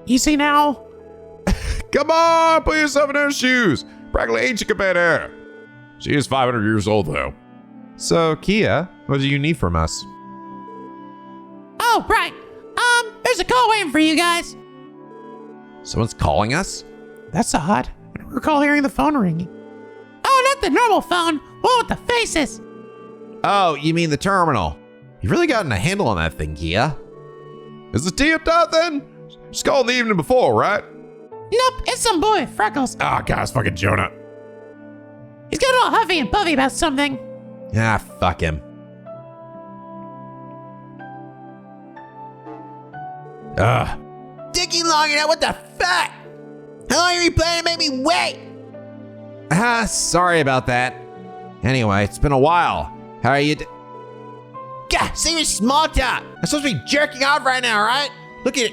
Easy now. Come on, put yourself in her shoes. Practically ancient compared to her. She is 500 years old, though. So, Kia, what do you need from us? Oh, right. There's a call waiting for you guys. Someone's calling us? That's odd. I don't recall hearing the phone ringing. Oh, not the normal phone. One with the faces. Oh, you mean the terminal. You've really gotten a handle on that thing, Kia. Is the tea up top then? She's called the evening before, right? Nope, it's some boy with freckles. Oh, God, it's fucking Jonah. He's getting all huffy and puffy about something. Ah, fuck him. Taking long enough, what the fuck? How long are you planning to make me wait? Sorry about that. Anyway, it's been a while. How are you? God, save your small talk. I'm supposed to be jerking off right now, right? Look at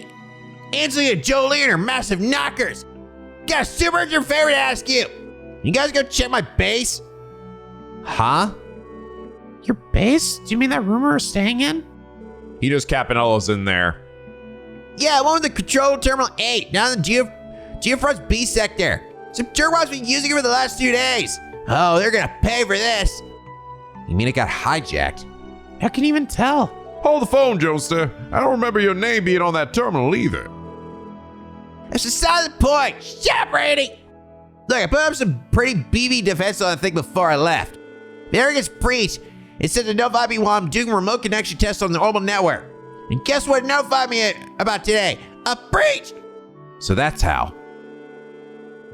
Angelina Jolie and her massive knockers. Got a super urgent favor to ask you. You guys go check my base? Huh? Your base? Do you mean that room we're staying in? He knows Capanella's in there. Yeah, one with the control terminal 8, down in the Geofront's B sector. Some jerkwat's been using it for the last 2 days. Oh, they're gonna pay for this. You mean it got hijacked? How can you even tell? Hold the phone, Joester. I don't remember your name being on that terminal either. That's beside the point. Shut up, Brady. Look, I put up some pretty BB defense on that thing before I left. There gets breached. It said to notify me while I'm doing remote connection tests on the orbital network. And guess what it notified me about today? A breach! So that's how.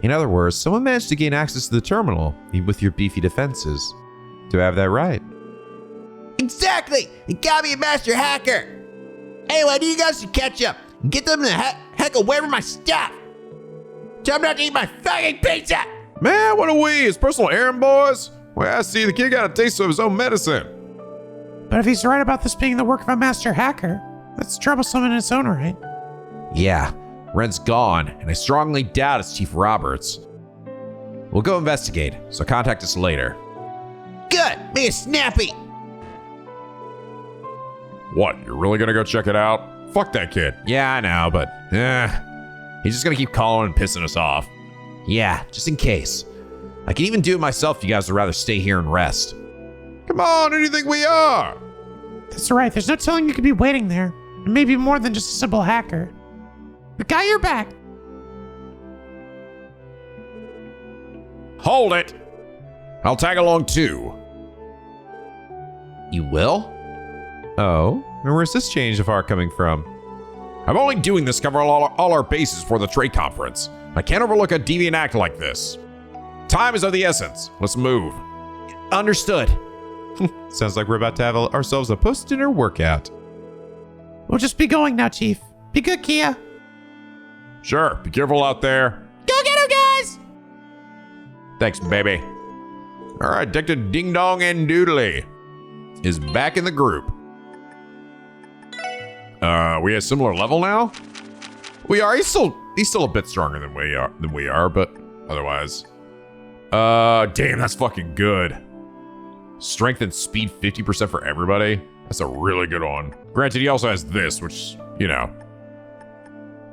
In other words, someone managed to gain access to the terminal, even with your beefy defenses. Do I have that right? Exactly! It got me a master hacker! Anyway, I need you guys to catch up and get them the heck away from my stuff! Tell them not to eat my fucking pizza! Man, what are we? His personal errand boys? Well, I see the kid got a taste of his own medicine. But if he's right about this being the work of a master hacker, that's troublesome in its own right. Yeah, Ren's gone, and I strongly doubt it's Chief Roberts. We'll go investigate, so contact us later. Good! Make it snappy! What, you're really gonna go check it out? Fuck that kid. Yeah, I know, but He's just gonna keep calling and pissing us off. yeah, just in case. I can even do it myself if you guys would rather stay here and rest. Come on, who do you think we are? That's right, there's no telling you could be waiting there. And maybe more than just a simple hacker. We got your back. Hold it! I'll tag along too. You will? Oh, and where's this change of heart coming from? I'm only doing this to cover all our bases for the trade conference. I can't overlook a deviant act like this. Time is of the essence. Let's move. Understood. Sounds like we're about to have ourselves a post-dinner workout. We'll just be going now, Chief. Be good, Kia. Sure, be careful out there. Go get her, guys! Thanks, baby. All right, Detective Ding Dong and Doodly is back in the group. We at a similar level now? We are. He's still a bit stronger than we are, but otherwise. Damn, that's fucking good. Strength and speed 50% for everybody. That's a really good one. Granted, he also has this, which, you know,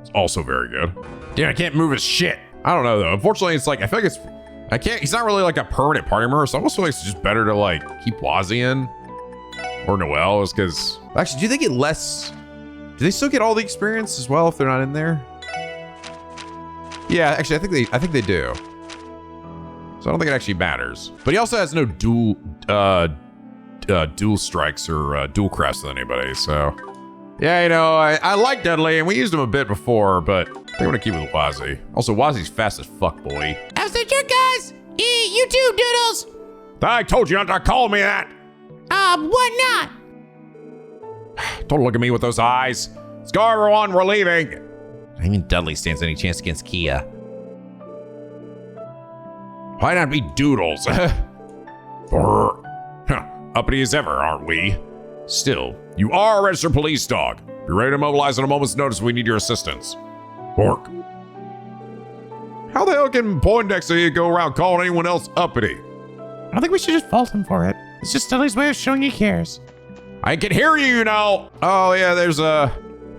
is also very good. Damn, I can't move his shit. I don't know though. Unfortunately, it's like I feel like he's not really like a permanent party member, so I almost feel like it's just better to like keep Wazzy in or Noelle, is because Actually, do they get less? Do they still get all the experience as well if they're not in there? Yeah, actually, I think they do. So I don't think it actually matters. But he also has no dual strikes or dual crafts with anybody, so. Yeah, you know, I like Dudley, and we used him a bit before, but I think I'm gonna keep it with Wazzy. Also, Wazzy's fast as fuck, boy. How's the trick, guys? You too, Doodles. I told you not to call me that! What not? Don't look at me with those eyes. Let's go, everyone, we're leaving. I mean, Dudley stands any chance against Kia. Why not be Doodles? Or, uppity as ever, aren't we? Still, you are a registered police dog. Be ready to mobilize on a moment's notice if we need your assistance. Bork. How the hell can Poindexter go around calling anyone else uppity? I don't think we should just fault him for it. It's just Dudley's way of showing he cares. I can hear you, you know. Oh, yeah, there's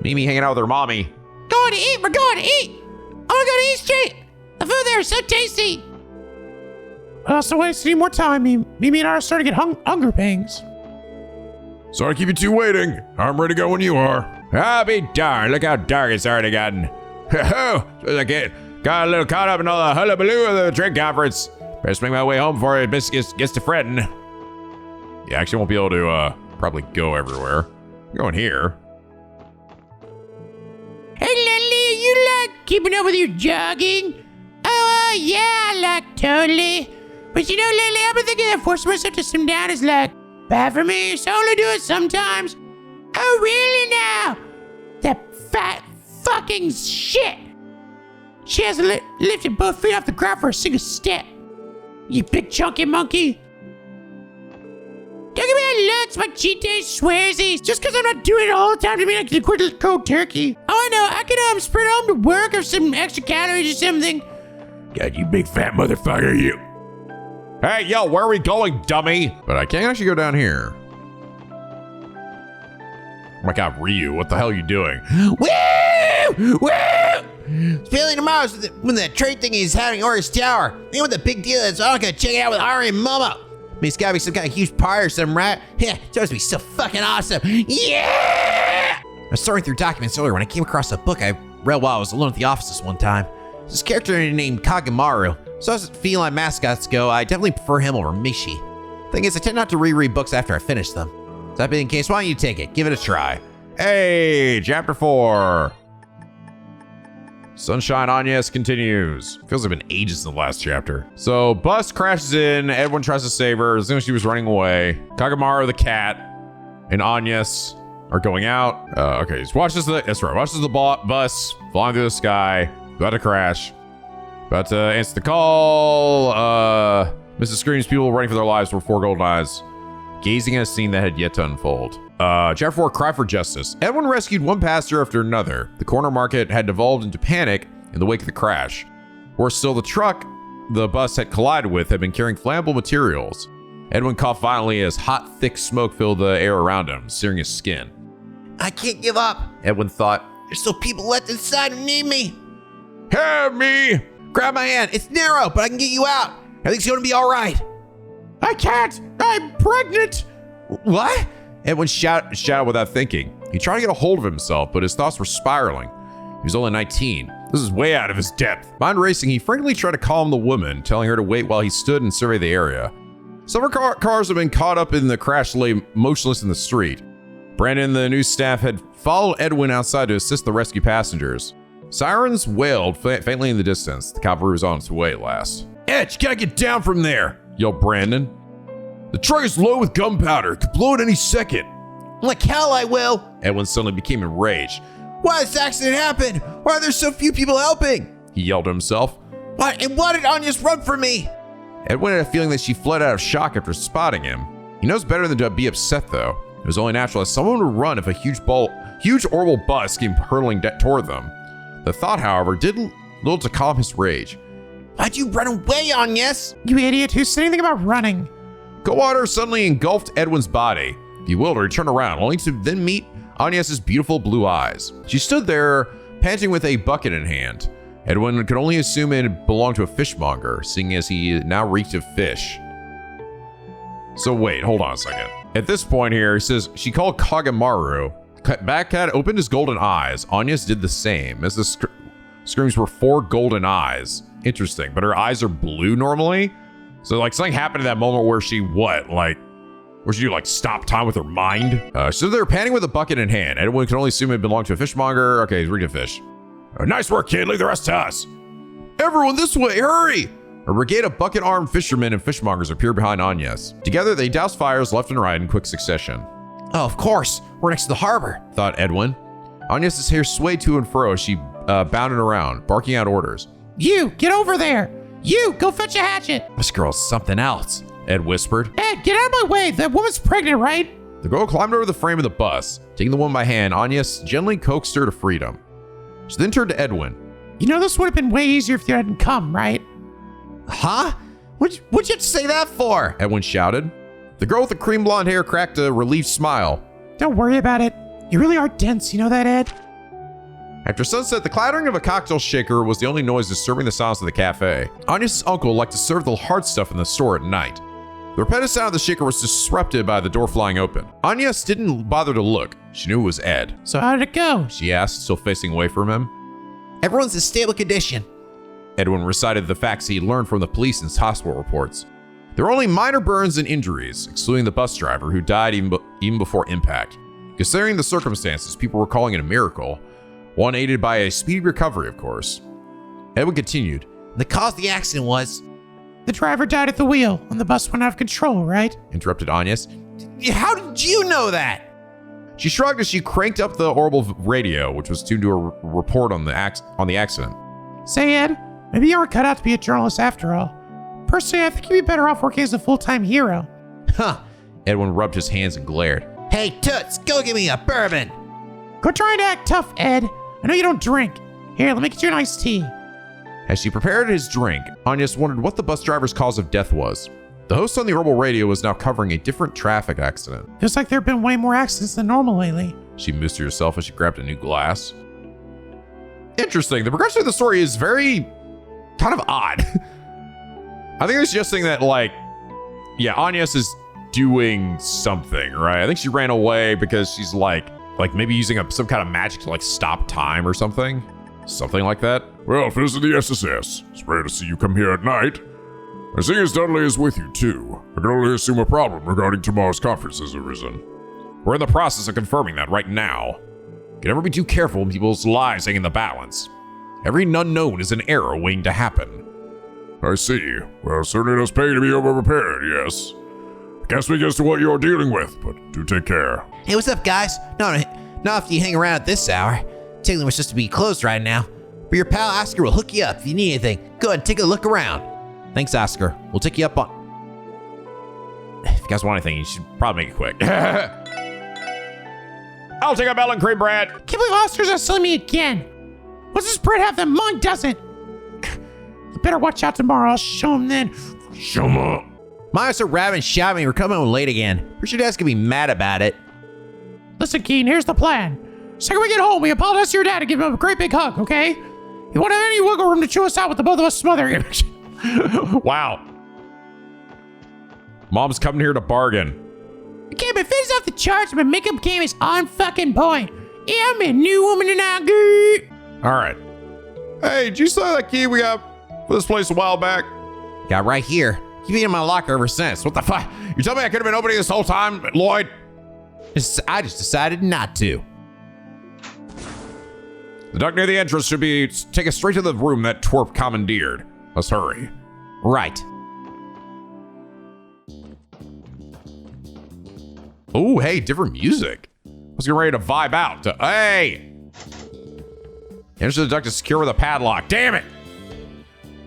Mimi hanging out with her mommy. Going to eat. We're going to eat. I want to go to East Street. The food there is so tasty. So waste any more time. Mimi and I are starting to get hunger pangs. Sorry to keep you two waiting. I'm ready to go when you are. I'll be darned. Look how dark it's already gotten. Got a little caught up in all the hullabaloo of the drink conference. Better swing my way home before it gets to fretting. Yeah, actually won't be able to probably go everywhere. I'm going here. Hey, Lily, you like keeping up with your jogging? Oh, yeah, I like totally. But you know, lately I've been thinking that forcing myself to slim down is like bad for me, so I only do it sometimes. Oh, really now? That fat fucking shit. She hasn't lifted both feet off the ground for a single step. You big chunky monkey. Don't give me that looks, my cheat day swearsies. Just because I'm not doing it all the time to mean I can quit cold turkey. Oh, I know, I can sprint home to work or some extra calories or something. God, you big fat motherfucker, you. Hey, yo, where are we going, dummy? But I can't actually go down here. Oh my God, Ryu, what the hell are you doing? Woo! Woo! Feeling tomorrow when that trade thing is having Oris Tower. You know what the big deal is? I'm gonna check it out with Ari and Momo. I mean, it's gotta be some kind of huge party or something, right? Yeah, it's supposed to be so fucking awesome. Yeah! I was sorting through documents earlier when I came across a book I read while I was alone at the office this one time. This character named Kagemaru. So as feline mascots go, I definitely prefer him over Mishi. Thing is, I tend not to reread books after I finish them. So that being the case, why don't you take it? Give it a try. Hey, chapter 4. Sunshine on Yes continues. Feels like it's been ages in the last chapter. So bus crashes in, everyone tries to save her as soon as she was running away. Kagemaru the cat and Agnes are going out. Okay, just watches the bus flying through the sky, about to crash. About to answer the call. Mrs. Scream's people running for their lives were 4 golden eyes, gazing at a scene that had yet to unfold. Chapter 4, Cry for Justice. Edwin rescued one passenger after another. The corner market had devolved into panic in the wake of the crash. Worse still, the truck the bus had collided with had been carrying flammable materials. Edwin coughed violently as hot, thick smoke filled the air around him, searing his skin. I can't give up, Edwin thought. There's still people left inside who need me. Help me! Grab my hand. It's narrow, but I can get you out. Everything's gonna be all right. I can't. I'm pregnant. What? Edwin shouted without thinking. He tried to get a hold of himself, but his thoughts were spiraling. He was only 19. This is way out of his depth. Mind racing, he frankly tried to calm the woman, telling her to wait while he stood and surveyed the area. Several cars had been caught up in the crash, lay motionless in the street. Brandon and the new staff had followed Edwin outside to assist the rescue passengers. Sirens wailed faintly in the distance. The cavalry was on its way at last. Edge, gotta get down from there, yelled Brandon. The truck is loaded with gunpowder. Could blow at any second. Like hell I will. Edwin suddenly became enraged. Why did this accident happen? Why are there so few people helping? He yelled to himself. Why did Agnes run from me? Edwin had a feeling that she fled out of shock after spotting him. He knows better than to be upset, though. It was only natural that someone would run if a huge orbital bus came hurtling toward them. The thought, however, did little to calm his rage. Why'd you run away, Agnes? You idiot, who said anything about running? Cold water suddenly engulfed Edwin's body. Bewildered, he turned around, only to then meet Agnes's beautiful blue eyes. She stood there, panting with a bucket in hand. Edwin could only assume it belonged to a fishmonger, seeing as he now reeked of fish. So wait, hold on a second. At this point here, he says she called Kagemaru. Backcat opened his golden eyes. Agnes did the same, as the screams were 4 golden eyes. Interesting, but her eyes are blue normally? So like something happened in that moment where she stop time with her mind? So they're panting with a bucket in hand. Edwin could only assume it belonged to a fishmonger. Okay, he's reading fish. Nice work, kid. Leave the rest to us. Everyone this way, hurry! A brigade of bucket-armed fishermen and fishmongers appeared behind Agnes. Together, they doused fires left and right in quick succession. Oh, of course. We're next to the harbor, thought Edwin. Agnes's hair swayed to and fro as she bounded around, barking out orders. You, get over there! You, go fetch a hatchet. This girl's something else, Ed whispered. Ed, get out of my way. That woman's pregnant, right? The girl climbed over the frame of the bus. Taking the woman by hand, Anya gently coaxed her to freedom. She then turned to Edwin. You know this would have been way easier if you hadn't come, right? Huh? What'd you have to say that for? Edwin shouted. The girl with the cream blonde hair cracked a relieved smile. Don't worry about it. You really are dense, you know that, Ed? After sunset, the clattering of a cocktail shaker was the only noise disturbing the silence of the cafe. Anya's uncle liked to serve the hard stuff in the store at night. The repetitive sound of the shaker was disrupted by the door flying open. Anya didn't bother to look. She knew it was Ed. So how did it go? She asked, still facing away from him. Everyone's in stable condition. Edwin recited the facts he learned from the police and hospital reports. There were only minor burns and injuries, excluding the bus driver who died even before impact. Considering the circumstances, people were calling it a miracle, one aided by a speedy recovery, of course. Edwin continued. The cause of the accident was... The driver died at the wheel and the bus went out of control, right? Interrupted Anya. How did you know that? She shrugged as she cranked up the orbital radio, which was tuned to a report on the accident. Say, Ed, maybe you were cut out to be a journalist after all. Personally, I think you'd be better off working as a full-time hero. Huh. Edwin rubbed his hands and glared. Hey, Toots, go get me a bourbon. Go try to act tough, Ed. I know you don't drink. Here, let me get you an iced tea. As she prepared his drink, Anya wondered what the bus driver's cause of death was. The host on the orbital radio was now covering a different traffic accident. Feels like there have been way more accidents than normal lately. She mused to herself as she grabbed a new glass. Interesting. The progression of the story is very kind of odd. I think it's just saying that, like, yeah, Anya is doing something, right? I think she ran away because she's like maybe using some kind of magic to like stop time or something. Something like that. Well, if this is the SSS, it's rare to see you come here at night. I see as Dudley is with you, too. I can only assume a problem regarding tomorrow's conference has arisen. We're in the process of confirming that right now. You can never be too careful when people's lives hang in the balance. Every unknown is an error waiting to happen. I see. Well, it certainly does pay to be over-prepared, yes. I can't speak as to what you're dealing with, but do take care. Hey, what's up, guys? Not if you hang around at this hour. Technically, we're supposed to be closed right now. But your pal Oscar will hook you up if you need anything. Go ahead and take a look around. Thanks, Oscar. We'll take you up on... If you guys want anything, you should probably make it quick. I'll take a melon cream bread. Can't believe Oscar's not selling me again. What's this bread have that mine doesn't? You better watch out tomorrow. I'll show him then. Show 'em up. Miles are rabbit shouting me. We're coming home late again. Pretty sure Dad's gonna be mad about it. Listen, Keen, here's the plan. Second we get home, we apologize to your dad and give him a great big hug, okay? You won't have any wiggle room to chew us out with the both of us smothering him. Wow. Mom's coming here to bargain. Okay, but finish off the charts. My makeup game is on fucking point. Yeah, I'm a new woman and I'm good. All right. Hey, did you sell that key we got for this place a while back? Got right here. You've been in my locker ever since. What the fuck? You tell me I could have been opening this whole time, Lloyd? I just decided not to. The duct near the entrance should take us straight to the room that twerp commandeered. Let's hurry. Right. Oh, hey, different music. I was getting ready to vibe out. Hey! Enter the duct is secure with a padlock. Damn it!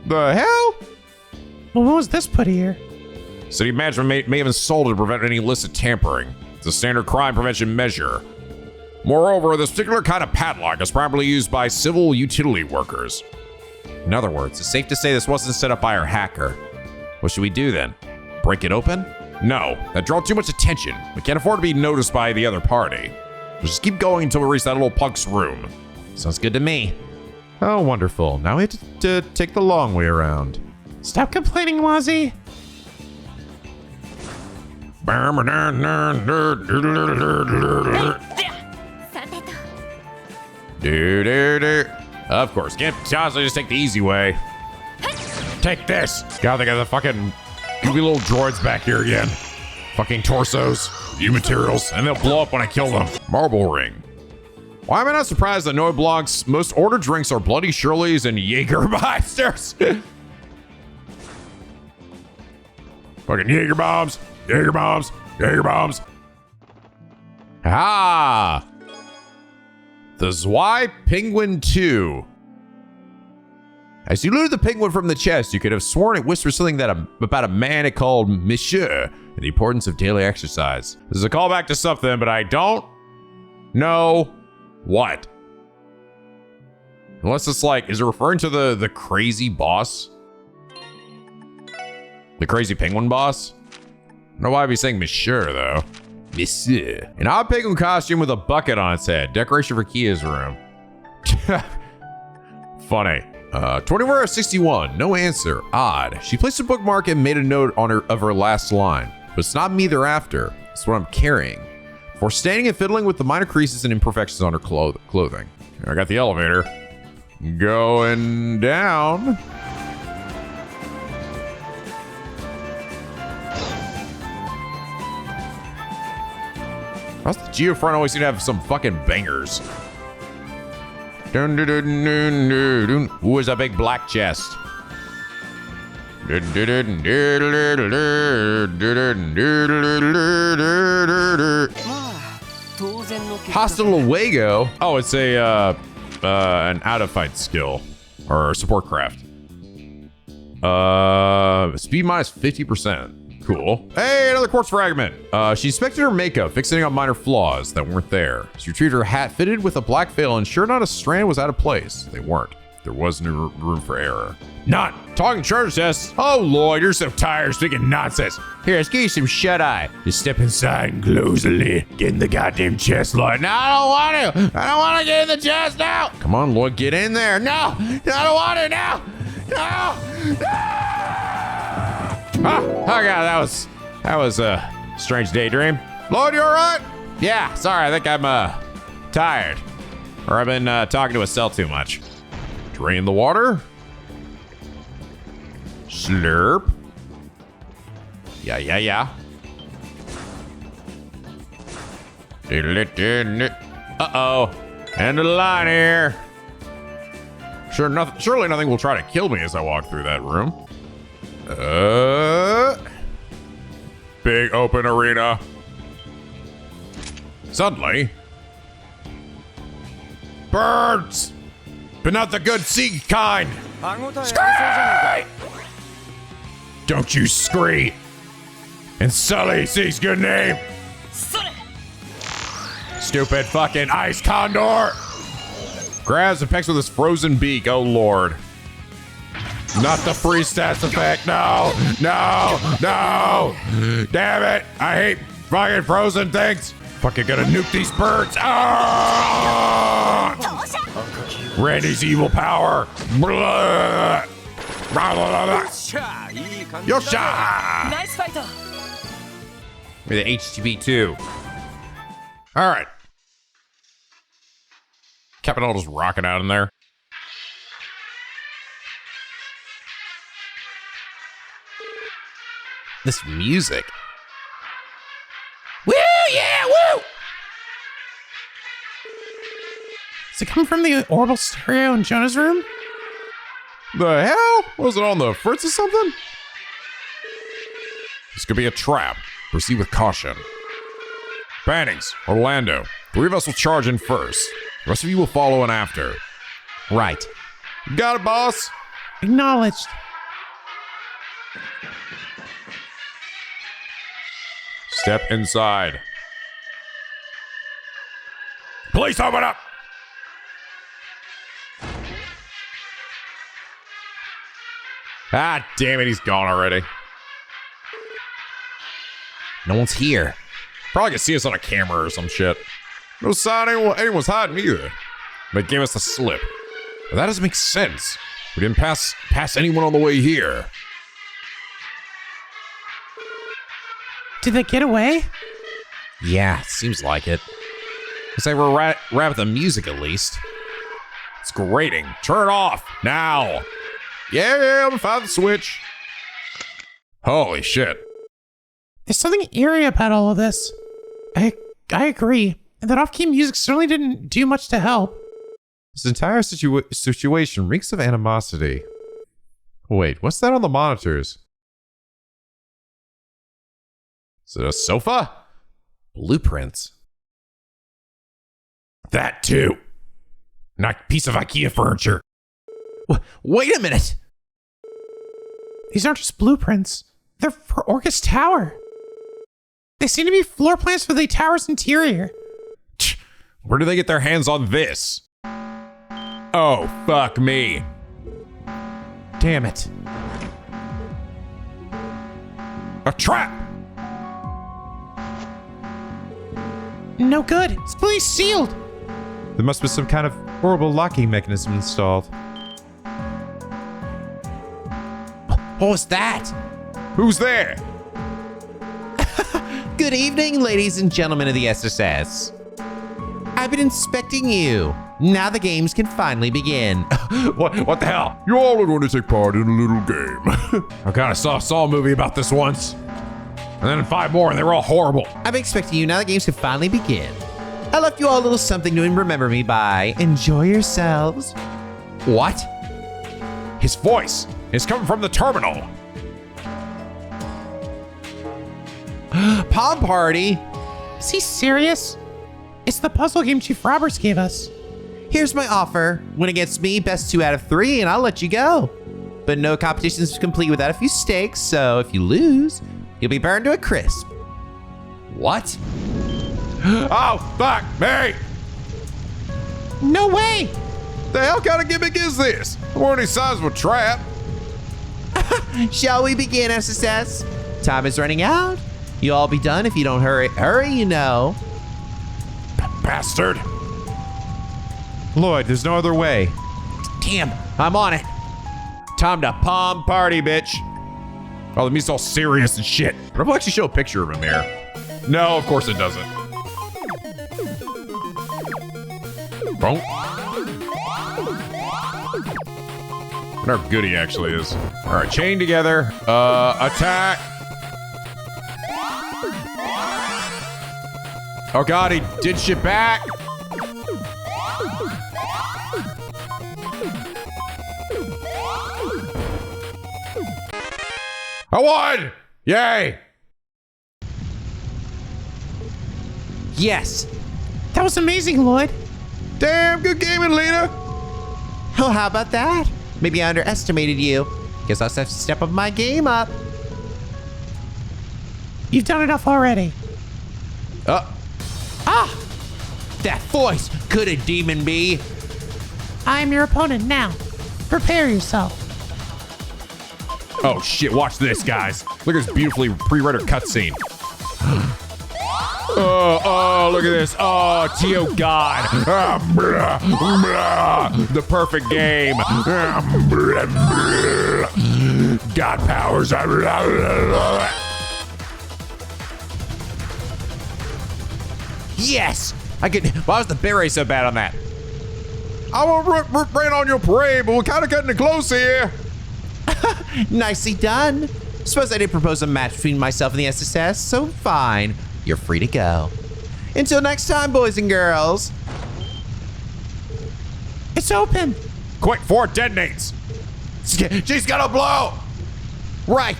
The hell? Well, when was this put here? City management may have installed it to prevent any illicit tampering. It's a standard crime prevention measure. Moreover, this particular kind of padlock is probably used by civil utility workers. In other words, it's safe to say this wasn't set up by our hacker. What should we do then? Break it open? No, that draw too much attention. We can't afford to be noticed by the other party. We'll just keep going until we reach that little punk's room. Sounds good to me. Oh, wonderful. Now we have to take the long way around. Stop complaining, Wazzy. Of course, can't honestly just take the easy way. Take this. God, they got the fucking goofy little droids back here again. Fucking torsos, new materials, and they'll blow up when I kill them. Marble ring. Why am I not surprised that Noah Block's most ordered drinks are Bloody Shirley's and Jägermeisters? Fucking Jaeger bombs, Jaeger bombs, Jaeger bombs. Ah! The Zwei Penguin 2. As you looted the penguin from the chest, you could have sworn it whispered something about a man it called Monsieur and the importance of daily exercise. This is a callback to something, but I don't know what. Unless it's like, is it referring to the crazy boss? The crazy penguin boss? I don't know why I'd be saying Monsieur, though. Monsieur. An odd penguin costume with a bucket on its head. Decoration for Kia's room. Funny. 24 out of 61. No answer. Odd. She placed a bookmark and made a note on of her last line. But it's not me thereafter. It's what I'm carrying. For standing and fiddling with the minor creases and imperfections on her clothing. I got the elevator. Going down. How's the Geofront always seem to have some fucking bangers? Dun, dun, dun, dun, dun, dun. Ooh, it's a big black chest. Dun, dun, dun, dun, dun, dun, dun, dun, dun, dun. Hostile Luego. Oh, it's a an out-of-fight skill or support craft. Speed minus 50%. Cool. Hey, another quartz fragment. She inspected her makeup, fixating on minor flaws that weren't there. She retrieved her hat fitted with a black veil, and sure not a strand was out of place. They weren't. There was no room for error. None. Talking treasure chests. Oh, Lloyd, you're so tired of speaking nonsense. Here, let's give you some shut-eye. Just step inside and close the lid. Get in the goddamn chest, Lloyd. No, I don't want to. I don't want to get in the chest now. Come on, Lloyd, get in there. No, I don't want to now. No. Oh God, that was a strange daydream. Lloyd, you all right? Yeah, sorry, I think I'm tired. Or I've been talking to a cell too much. Drain the water. Slurp. Yeah. Uh-oh. End of the line here. Surely nothing will try to kill me as I walk through that room. Big open arena. Suddenly, birds, but not the good sea kind. Scream! Don't you scream. And Sully sees good name. Stupid fucking ice condor. Grabs and pecks with his frozen beak. Oh Lord. Not the freeze stats effect. No. Damn it. I hate fucking frozen things. Fucking gonna nuke these birds. Ah! Randy's evil power. Blah. Blah, blah, blah. Yosha! Nice fighter. With the HTB2. All right. Captain just rocking out in there. This music. Woo, yeah, woo! Does it come from the orbital stereo in Jonah's room? The hell? Was it on the fritz or something? This could be a trap. Proceed with caution. Bannings, Orlando. 3 of us will charge in first. The rest of you will follow in after. Right. Got it, boss. Acknowledged. Step inside. Please open up. Ah, damn it, he's gone already. No one's here. Probably can see us on a camera or some shit. No sign anyone's hiding either. They gave us the slip. But that doesn't make sense. We didn't pass anyone on the way here. Did they get away? Yeah, seems like it. Looks like we're right with the music at least. It's grating. Turn it off now. Yeah, I'm gonna find the switch. Holy shit. There's something eerie about all of this. I agree. And that off-key music certainly didn't do much to help. This entire situation reeks of animosity. Wait, what's that on the monitors? Is it a sofa? Blueprints. That too. Not a piece of IKEA furniture. Wait a minute. These aren't just blueprints. They're for Orcus Tower. They seem to be floor plans for the tower's interior. Where do they get their hands on this? Oh, fuck me. Damn it. A trap! No good. It's fully sealed. There must be some kind of horrible locking mechanism installed. What was that? Who's there? Good evening, ladies and gentlemen of the SSS. I've been inspecting you. Now the games can finally begin. What the hell? You all are going to take part in a little game. I kind of saw a movie about this once. And then 5 more, and they were all horrible. I'm expecting you. Now the games can finally begin. I left you all a little something to remember me by. Enjoy yourselves. What? His voice is coming from the terminal. Palm party. Is he serious? It's the puzzle game Chief Roberts gave us. Here's my offer. Win against me, best 2 out of 3, and I'll let you go. But no competition is complete without a few stakes, so if you lose, you'll be burned to a crisp. What? Oh, fuck me! No way! The hell kind of gimmick is this? I want any signs of a trap. Shall we begin, SSS? Time is running out. You'll all be done if you don't hurry. Hurry, you know. Bastard. Lloyd, there's no other way. Damn, I'm on it. Time to palm party, bitch. Oh, the music's all serious and shit. What if I actually show a picture of him here? No, of course it doesn't. Boom. I wonder how good he actually is. All right, chain together. Attack. Oh God, he did shit back. I won! Yay! Yes. That was amazing, Lloyd. Damn good gaming, leader. Oh, how about that? Maybe I underestimated you. Guess I'll have to step up my game up. You've done enough already. That voice, could a demon be? I am your opponent now. Prepare yourself. Oh shit, watch this, guys. Look at this beautifully pre-rendered cutscene. Oh, look at this. Oh, Tio God. The perfect game. God powers. Yes! I could. Why was the beret so bad on that? I won't rain on your parade, but we're kind of cutting it close here. Nicely done. Suppose I did propose a match between myself and the SSS, so fine. You're free to go. Until next time, boys and girls. It's open. Quick, 4 detonates. She's gonna blow! Right.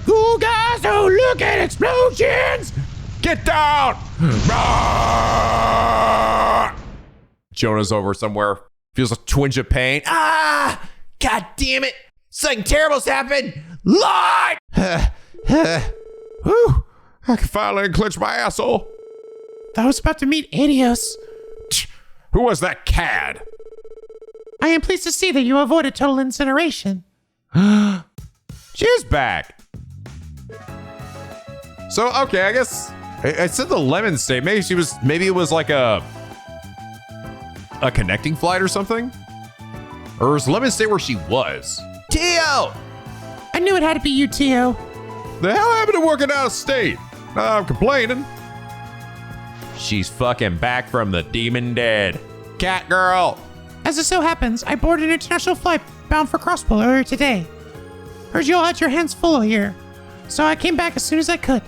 Cool guys who look at explosions! Get down! Jonah's over somewhere. Feels a twinge of pain. Ah! God damn it! Something terrible's happened! Lloyd! Whew. I can finally unclench my asshole. I was about to meet Adios. Who was that cad? I am pleased to see that you avoided total incineration. She is back. So, okay, I guess I said the lemon state. Maybe it was like a connecting flight or something? Or was lemon state where she was? Tio! I knew it had to be you, Tio. The hell happened to working out of state? I'm complaining. She's fucking back from the demon dead. Cat girl. As it so happens, I boarded an international flight bound for Crossbell earlier today. Heard you all had your hands full here, so I came back as soon as I could.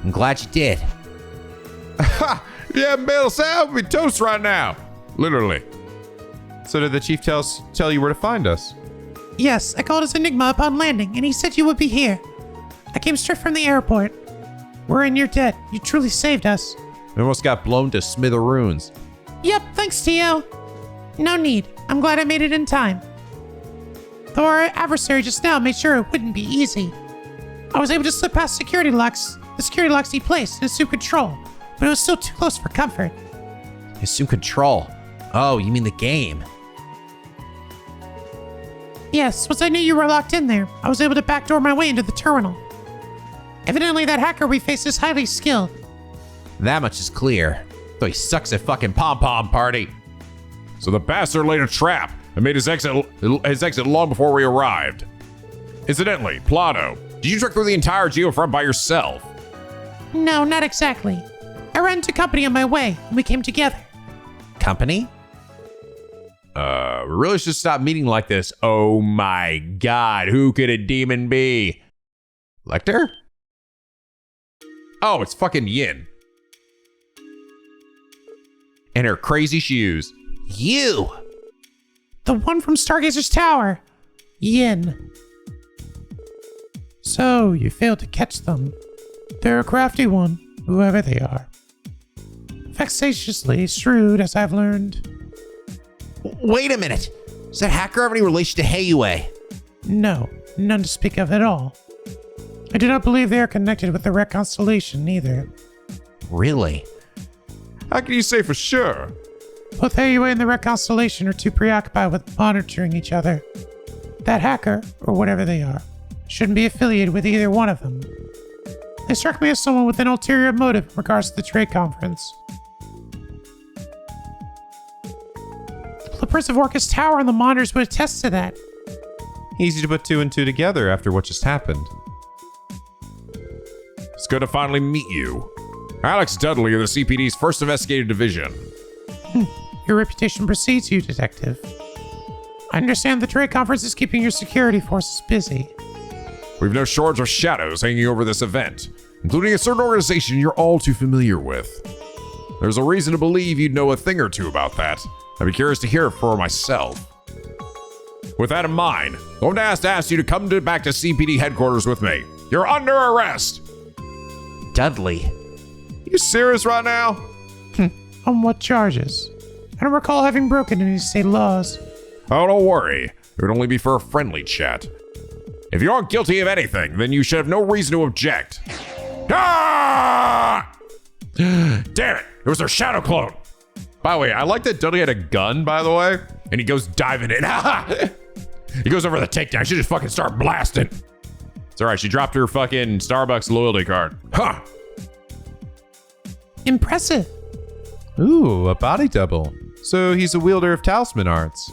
I'm glad you did. Ha! If you haven't bailed us out, we'd be toast right now. Literally. So did the chief tell you where to find us? Yes, I called his Enigma upon landing, and he said you would be here. I came straight from the airport. We're in your debt. You truly saved us. We almost got blown to smithereens. Yep, thanks, Tio. No need. I'm glad I made it in time. Though our adversary just now made sure it wouldn't be easy. I was able to slip past security locks, the security locks he placed, and assume control, but it was still too close for comfort. Assume control. Oh, you mean the game? Yes, once I knew you were locked in there, I was able to backdoor my way into the terminal. Evidently, that hacker we faced is highly skilled. That much is clear. Though he sucks at fucking pom-pom party. So the bastard laid a trap and made his exit long before we arrived. Incidentally, Plato, did you trek through the entire geofront by yourself? No, not exactly. I ran into company on my way, and we came together. Company? We really should stop meeting like this. Oh my god, who could a demon be? Lecter? Oh, it's fucking Yin. And her crazy shoes. You! The one from Stargazer's Tower. Yin. So, you failed to catch them. They're a crafty one, whoever they are. Vexatiously shrewd, as I've learned. Wait a minute. Does that hacker have any relation to Heiyue? No, none to speak of at all. I do not believe they are connected with the Red Constellation either. Really? How can you say for sure? Both Heiyue and the Red Constellation are too preoccupied with monitoring each other. That hacker, or whatever they are, shouldn't be affiliated with either one of them. They struck me as someone with an ulterior motive in regards to the trade conference. The blueprints of Orcus Tower and the monitors would attest to that. Easy to put two and two together after what just happened. It's good to finally meet you. Alex Dudley of the CPD's First Investigative Division. Your reputation precedes you, Detective. I understand the trade conference is keeping your security forces busy. We've no shortage of shadows hanging over this event, including a certain organization you're all too familiar with. There's a reason to believe you'd know a thing or two about that. I'd be curious to hear it for myself. With that in mind, I'm going to ask you to come back to CPD headquarters with me. You're under arrest! Dudley. You serious right now? On what charges? I don't recall having broken any state laws. Oh, don't worry. It would only be for a friendly chat. If you aren't guilty of anything, then you should have no reason to object. Ah! Damn it! It was their shadow clone. By the way, I like that Dudley had a gun, by the way. And he goes diving in. He goes over the takedown. She just fucking start blasting. It's alright, she dropped her fucking Starbucks loyalty card. Huh. Impressive. Ooh, a body double. So he's a wielder of talisman arts.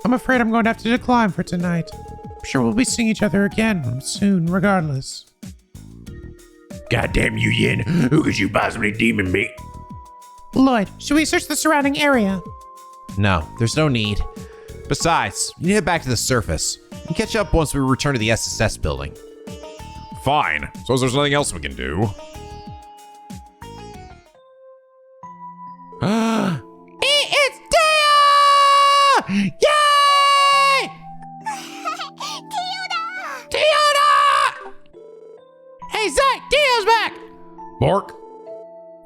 I'm afraid I'm going to have to decline for tonight. I'm sure we'll be seeing each other again soon, regardless. Goddamn you, Yin. Who could you possibly demon me? Lloyd, should we search the surrounding area? No, there's no need. Besides, you need to head back to the surface. You catch up once we return to the SSS building. Fine. So there's nothing else we can do. It's Dio! Yay! Dio! Hey, Zach, Dio's back! Bork?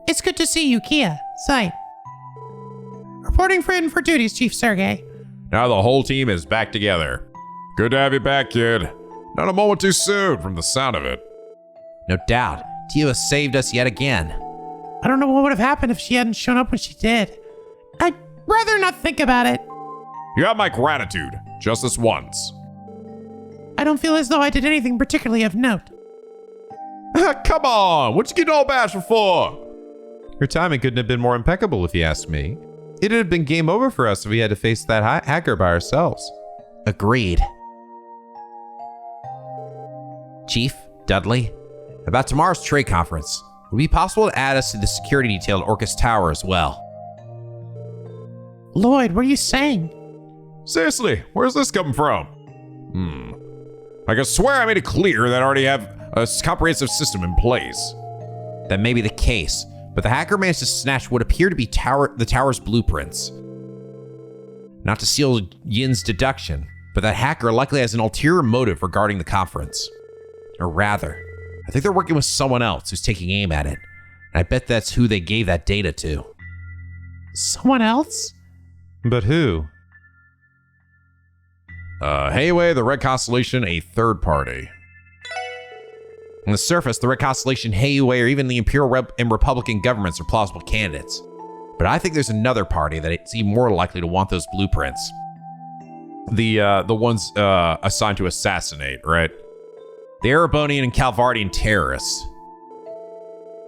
It's good to see you, Kia. Sight. Reporting for duties, Chief Sergey. Now the whole team is back together. Good to have you back, kid. Not a moment too soon from the sound of it. No doubt, Tia has saved us yet again. I don't know what would have happened if she hadn't shown up when she did. I'd rather not think about it. You have my gratitude. Just this once. I don't feel as though I did anything particularly of note. Come on, what you getting all bashful for? Your timing couldn't have been more impeccable if you asked me. It'd have been game over for us if we had to face that hacker by ourselves. Agreed. Chief, Dudley, about tomorrow's trade conference, would it be possible to add us to the security detail at Orcus Tower as well? Lloyd, what are you saying? Seriously, where's this coming from? I can swear I made it clear that I already have a comprehensive system in place. That may be the case, but the hacker managed to snatch what appear to be the tower's blueprints. Not to seal Yin's deduction, but that hacker likely has an ulterior motive regarding the conference. Or rather, I think they're working with someone else who's taking aim at it. And I bet that's who they gave that data to. Someone else? But who? Hayway, the Red Constellation, a third party. On the surface, the Red Constellation, Hayway, or even the Imperial and Republican governments are plausible candidates. But I think there's another party that it's even more likely to want those blueprints. The ones assigned to assassinate, right? The Erebonian and Calvardian terrorists.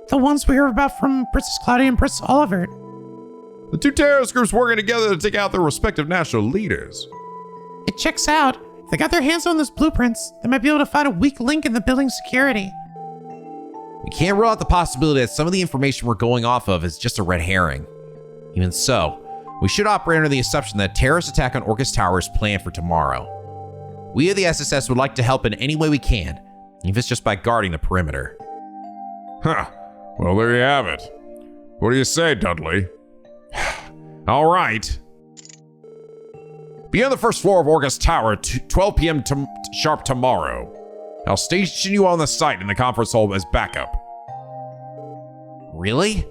The ones we heard about from Princess Claudia and Princess Oliver. The two terrorist groups working together to take out their respective national leaders. It checks out. If they got their hands on those blueprints, they might be able to find a weak link in the building's security. We can't rule out the possibility that some of the information we're going off of is just a red herring. Even so, we should operate under the assumption that a terrorist attack on Orcus Tower is planned for tomorrow. We of the SSS would like to help in any way we can, even if it's just by guarding the perimeter. Huh. Well, there you have it. What do you say, Dudley? All right. Be on the first floor of Orcus Tower at 12 p.m. sharp tomorrow. I'll station you on the site in the conference hall as backup. Really?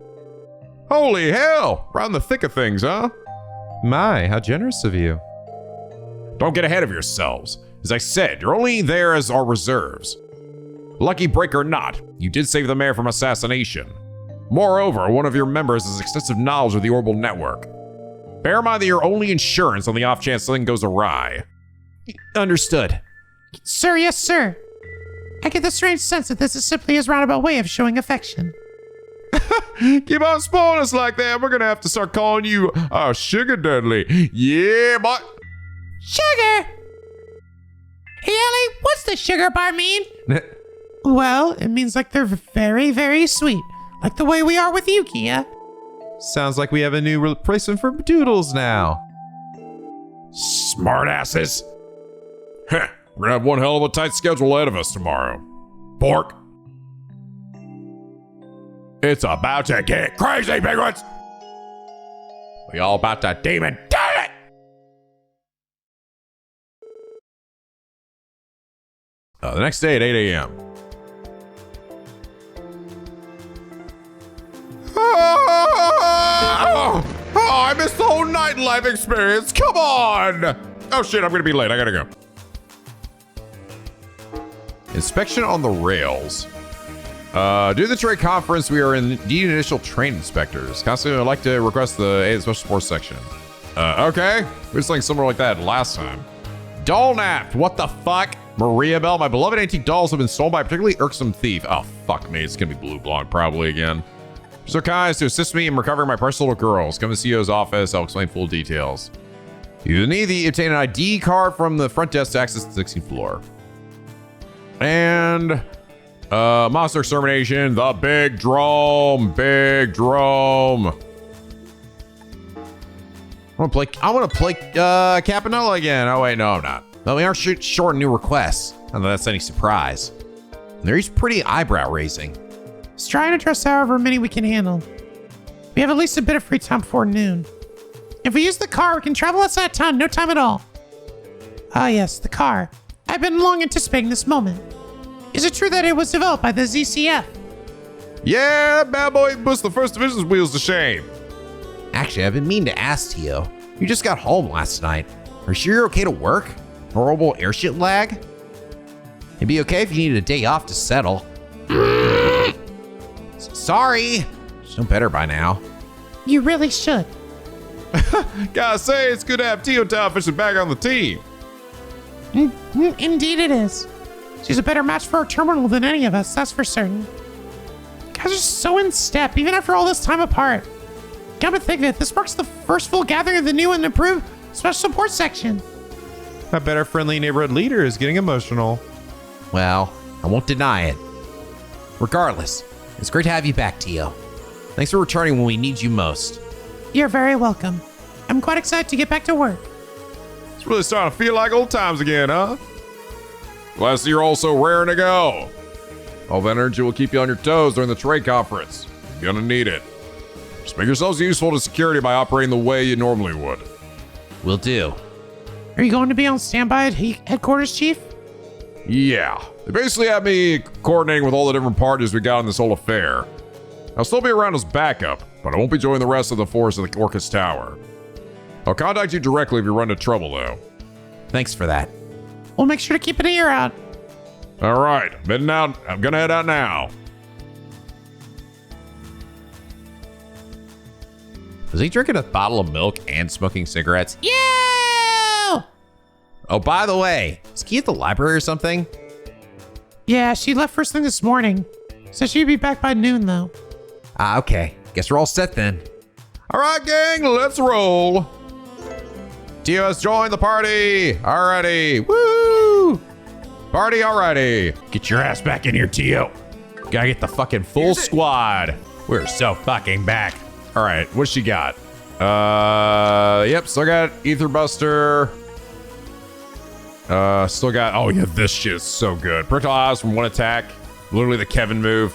Holy hell! Right in the thick of things, huh? My, how generous of you. Don't get ahead of yourselves. As I said, you're only there as our reserves. Lucky break or not, you did save the mayor from assassination. Moreover, one of your members has extensive knowledge of the orbital network. Bear in mind that you're only insurance on the off chance something goes awry. Understood. Sir, yes, sir. I get the strange sense that this is simply his roundabout way of showing affection. Keep on spoiling us like that. We're gonna have to start calling you Sugar Dudley. Yeah, boy. Sugar! Hey, Ellie, what's the sugar bar mean? Well, it means like they're very, very sweet. Like the way we are with Yuki, yeah? Sounds like we have a new replacement for Doodles now. Smartasses. Heh, we're gonna have one hell of a tight schedule ahead of us tomorrow. Pork. It's about to get crazy, penguins! We all about to demon damn it! The next day at 8 a.m. Oh, I missed the whole nightlife experience. Come on! Oh shit, I'm gonna be late. I gotta go. Inspection on the rails. Due to the trade conference, we are indeed initial train inspectors. Constantly, I'd like to request the Special Sports section. Okay. We just like somewhere like that last time. Dollnapped, what the fuck? Maria Bell, my beloved antique dolls have been stolen by a particularly irksome thief. Oh, fuck me, it's gonna be Blue Blonde probably again. So kind as to assist me in recovering my precious little girls. Come to CEO's office, I'll explain full details. You need to obtain an ID card from the front desk to access the 16th floor. And monster extermination, the big drum. I want to play Campanella again. Oh wait, no, I'm not. But we are short new requests. I don't know if that's any surprise. They're each pretty eyebrow raising. Let's try and address however many we can handle. We have at least a bit of free time before noon. If we use the car, we can travel outside town no time at all. Ah yes, the car. I've been long anticipating this moment. Is it true that it was developed by the ZCF? Yeah, that bad boy puts the first division's wheels to shame. Actually, I've been meaning to ask Tio. You just got home last night. Are you sure you're okay to work? Horrible airship lag? It'd be okay if you needed a day off to settle. Sorry. Should know better by now. You really should. Gotta say, it's good to have Tio Town fishing back on the team. Indeed it is. She's a better match for our terminal than any of us, that's for certain. You guys are so in step, even after all this time apart. Come to think of it, this marks the first full gathering of the new and improved special support section. I bet our friendly neighborhood leader is getting emotional. Well, I won't deny it. Regardless, it's great to have you back, Tio. Thanks for returning when we need you most. You're very welcome. I'm quite excited to get back to work. It's really starting to feel like old times again, huh? Glad to see you're all so raring to go. All that energy will keep you on your toes during the trade conference. You're gonna need it. Just make yourselves useful to security by operating the way you normally would. Will do. Are you going to be on standby at headquarters, Chief? Yeah, they basically have me coordinating with all the different parties we got in this whole affair. I'll still be around as backup, but I won't be joining the rest of the force at the Orcus Tower. I'll contact you directly if you run into trouble, though. Thanks for that. We'll make sure to keep an ear out. All right, I'm heading out. I'm gonna head out now. Was he drinking a bottle of milk and smoking cigarettes? Yo! Oh, by the way, is he at the library or something? Yeah, she left first thing this morning. Said she'd be back by noon, though. Ah, okay. Guess we're all set then. All right, gang, let's roll. Tio has joined the party. Alrighty, woo! Party already. Get your ass back in here, Tio. Gotta get the fucking full squad. We're so fucking back. All right, what's she got? Yep, still got Ether Buster. Still got, oh yeah, this shit is so good. Projectile eyes from one attack. Literally the Kevin move.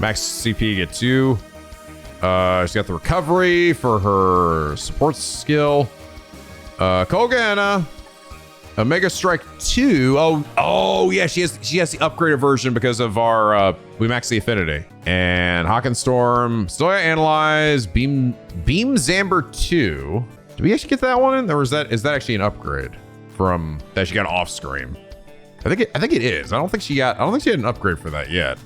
Max CP get 2. She's got the recovery for her support skill. Kogana. Omega Strike 2. Oh yeah, she has the upgraded version because of our we max the affinity. And Hawkenstorm, still got Analyze, Beam Zamber 2. Did we actually get that one? Or is that actually an upgrade from that she got off screen? I think it is. I don't think she had an upgrade for that yet.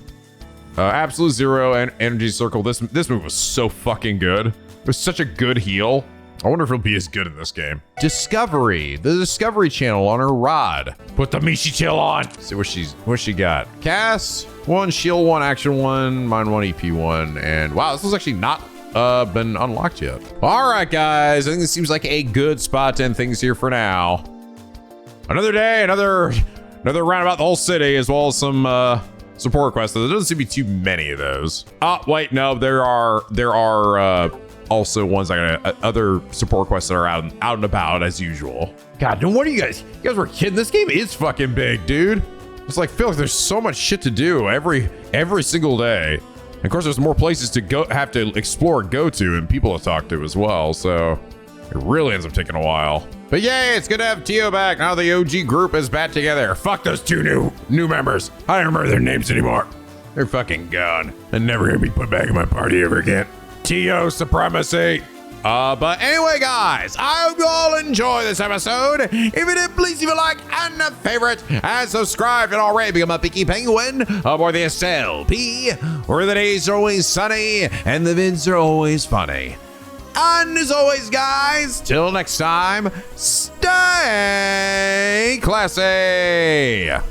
Absolute Zero and Energy Circle. This move was so fucking good. It was such a good heal. I wonder if it'll be as good in this game. Discovery, the Discovery channel on her rod. Put the Mishi tail on. Let's see what she got. Cast 1, Shield 1, Action 1, Mind 1, EP 1, and wow, this was actually not been unlocked yet. All right, guys, I think this seems like a good spot to end things here for now. Another day, another round about the whole city, as well as some support requests. There doesn't seem to be too many of those. Oh, wait, no, there are also ones like other support requests that are out and about as usual. God, no wonder you guys were kidding. This game is fucking big, dude. It's like, feel like there's so much shit to do every single day. And of course, there's more places to have to explore and go to, and people to talk to as well. So it really ends up taking a while. But yay, it's good to have Tio back. Now the OG group is back together. Fuck those 2 new members. I don't remember their names anymore. They're fucking gone. They're never gonna be put back in my party ever again. Tio supremacy. But anyway, guys, I hope you all enjoy this episode. If you did, please leave a like and a favorite, and subscribe if you already become a picky penguin aboard the SLP, where the days are always sunny and the vids are always funny. And as always, guys, till next time, stay classy.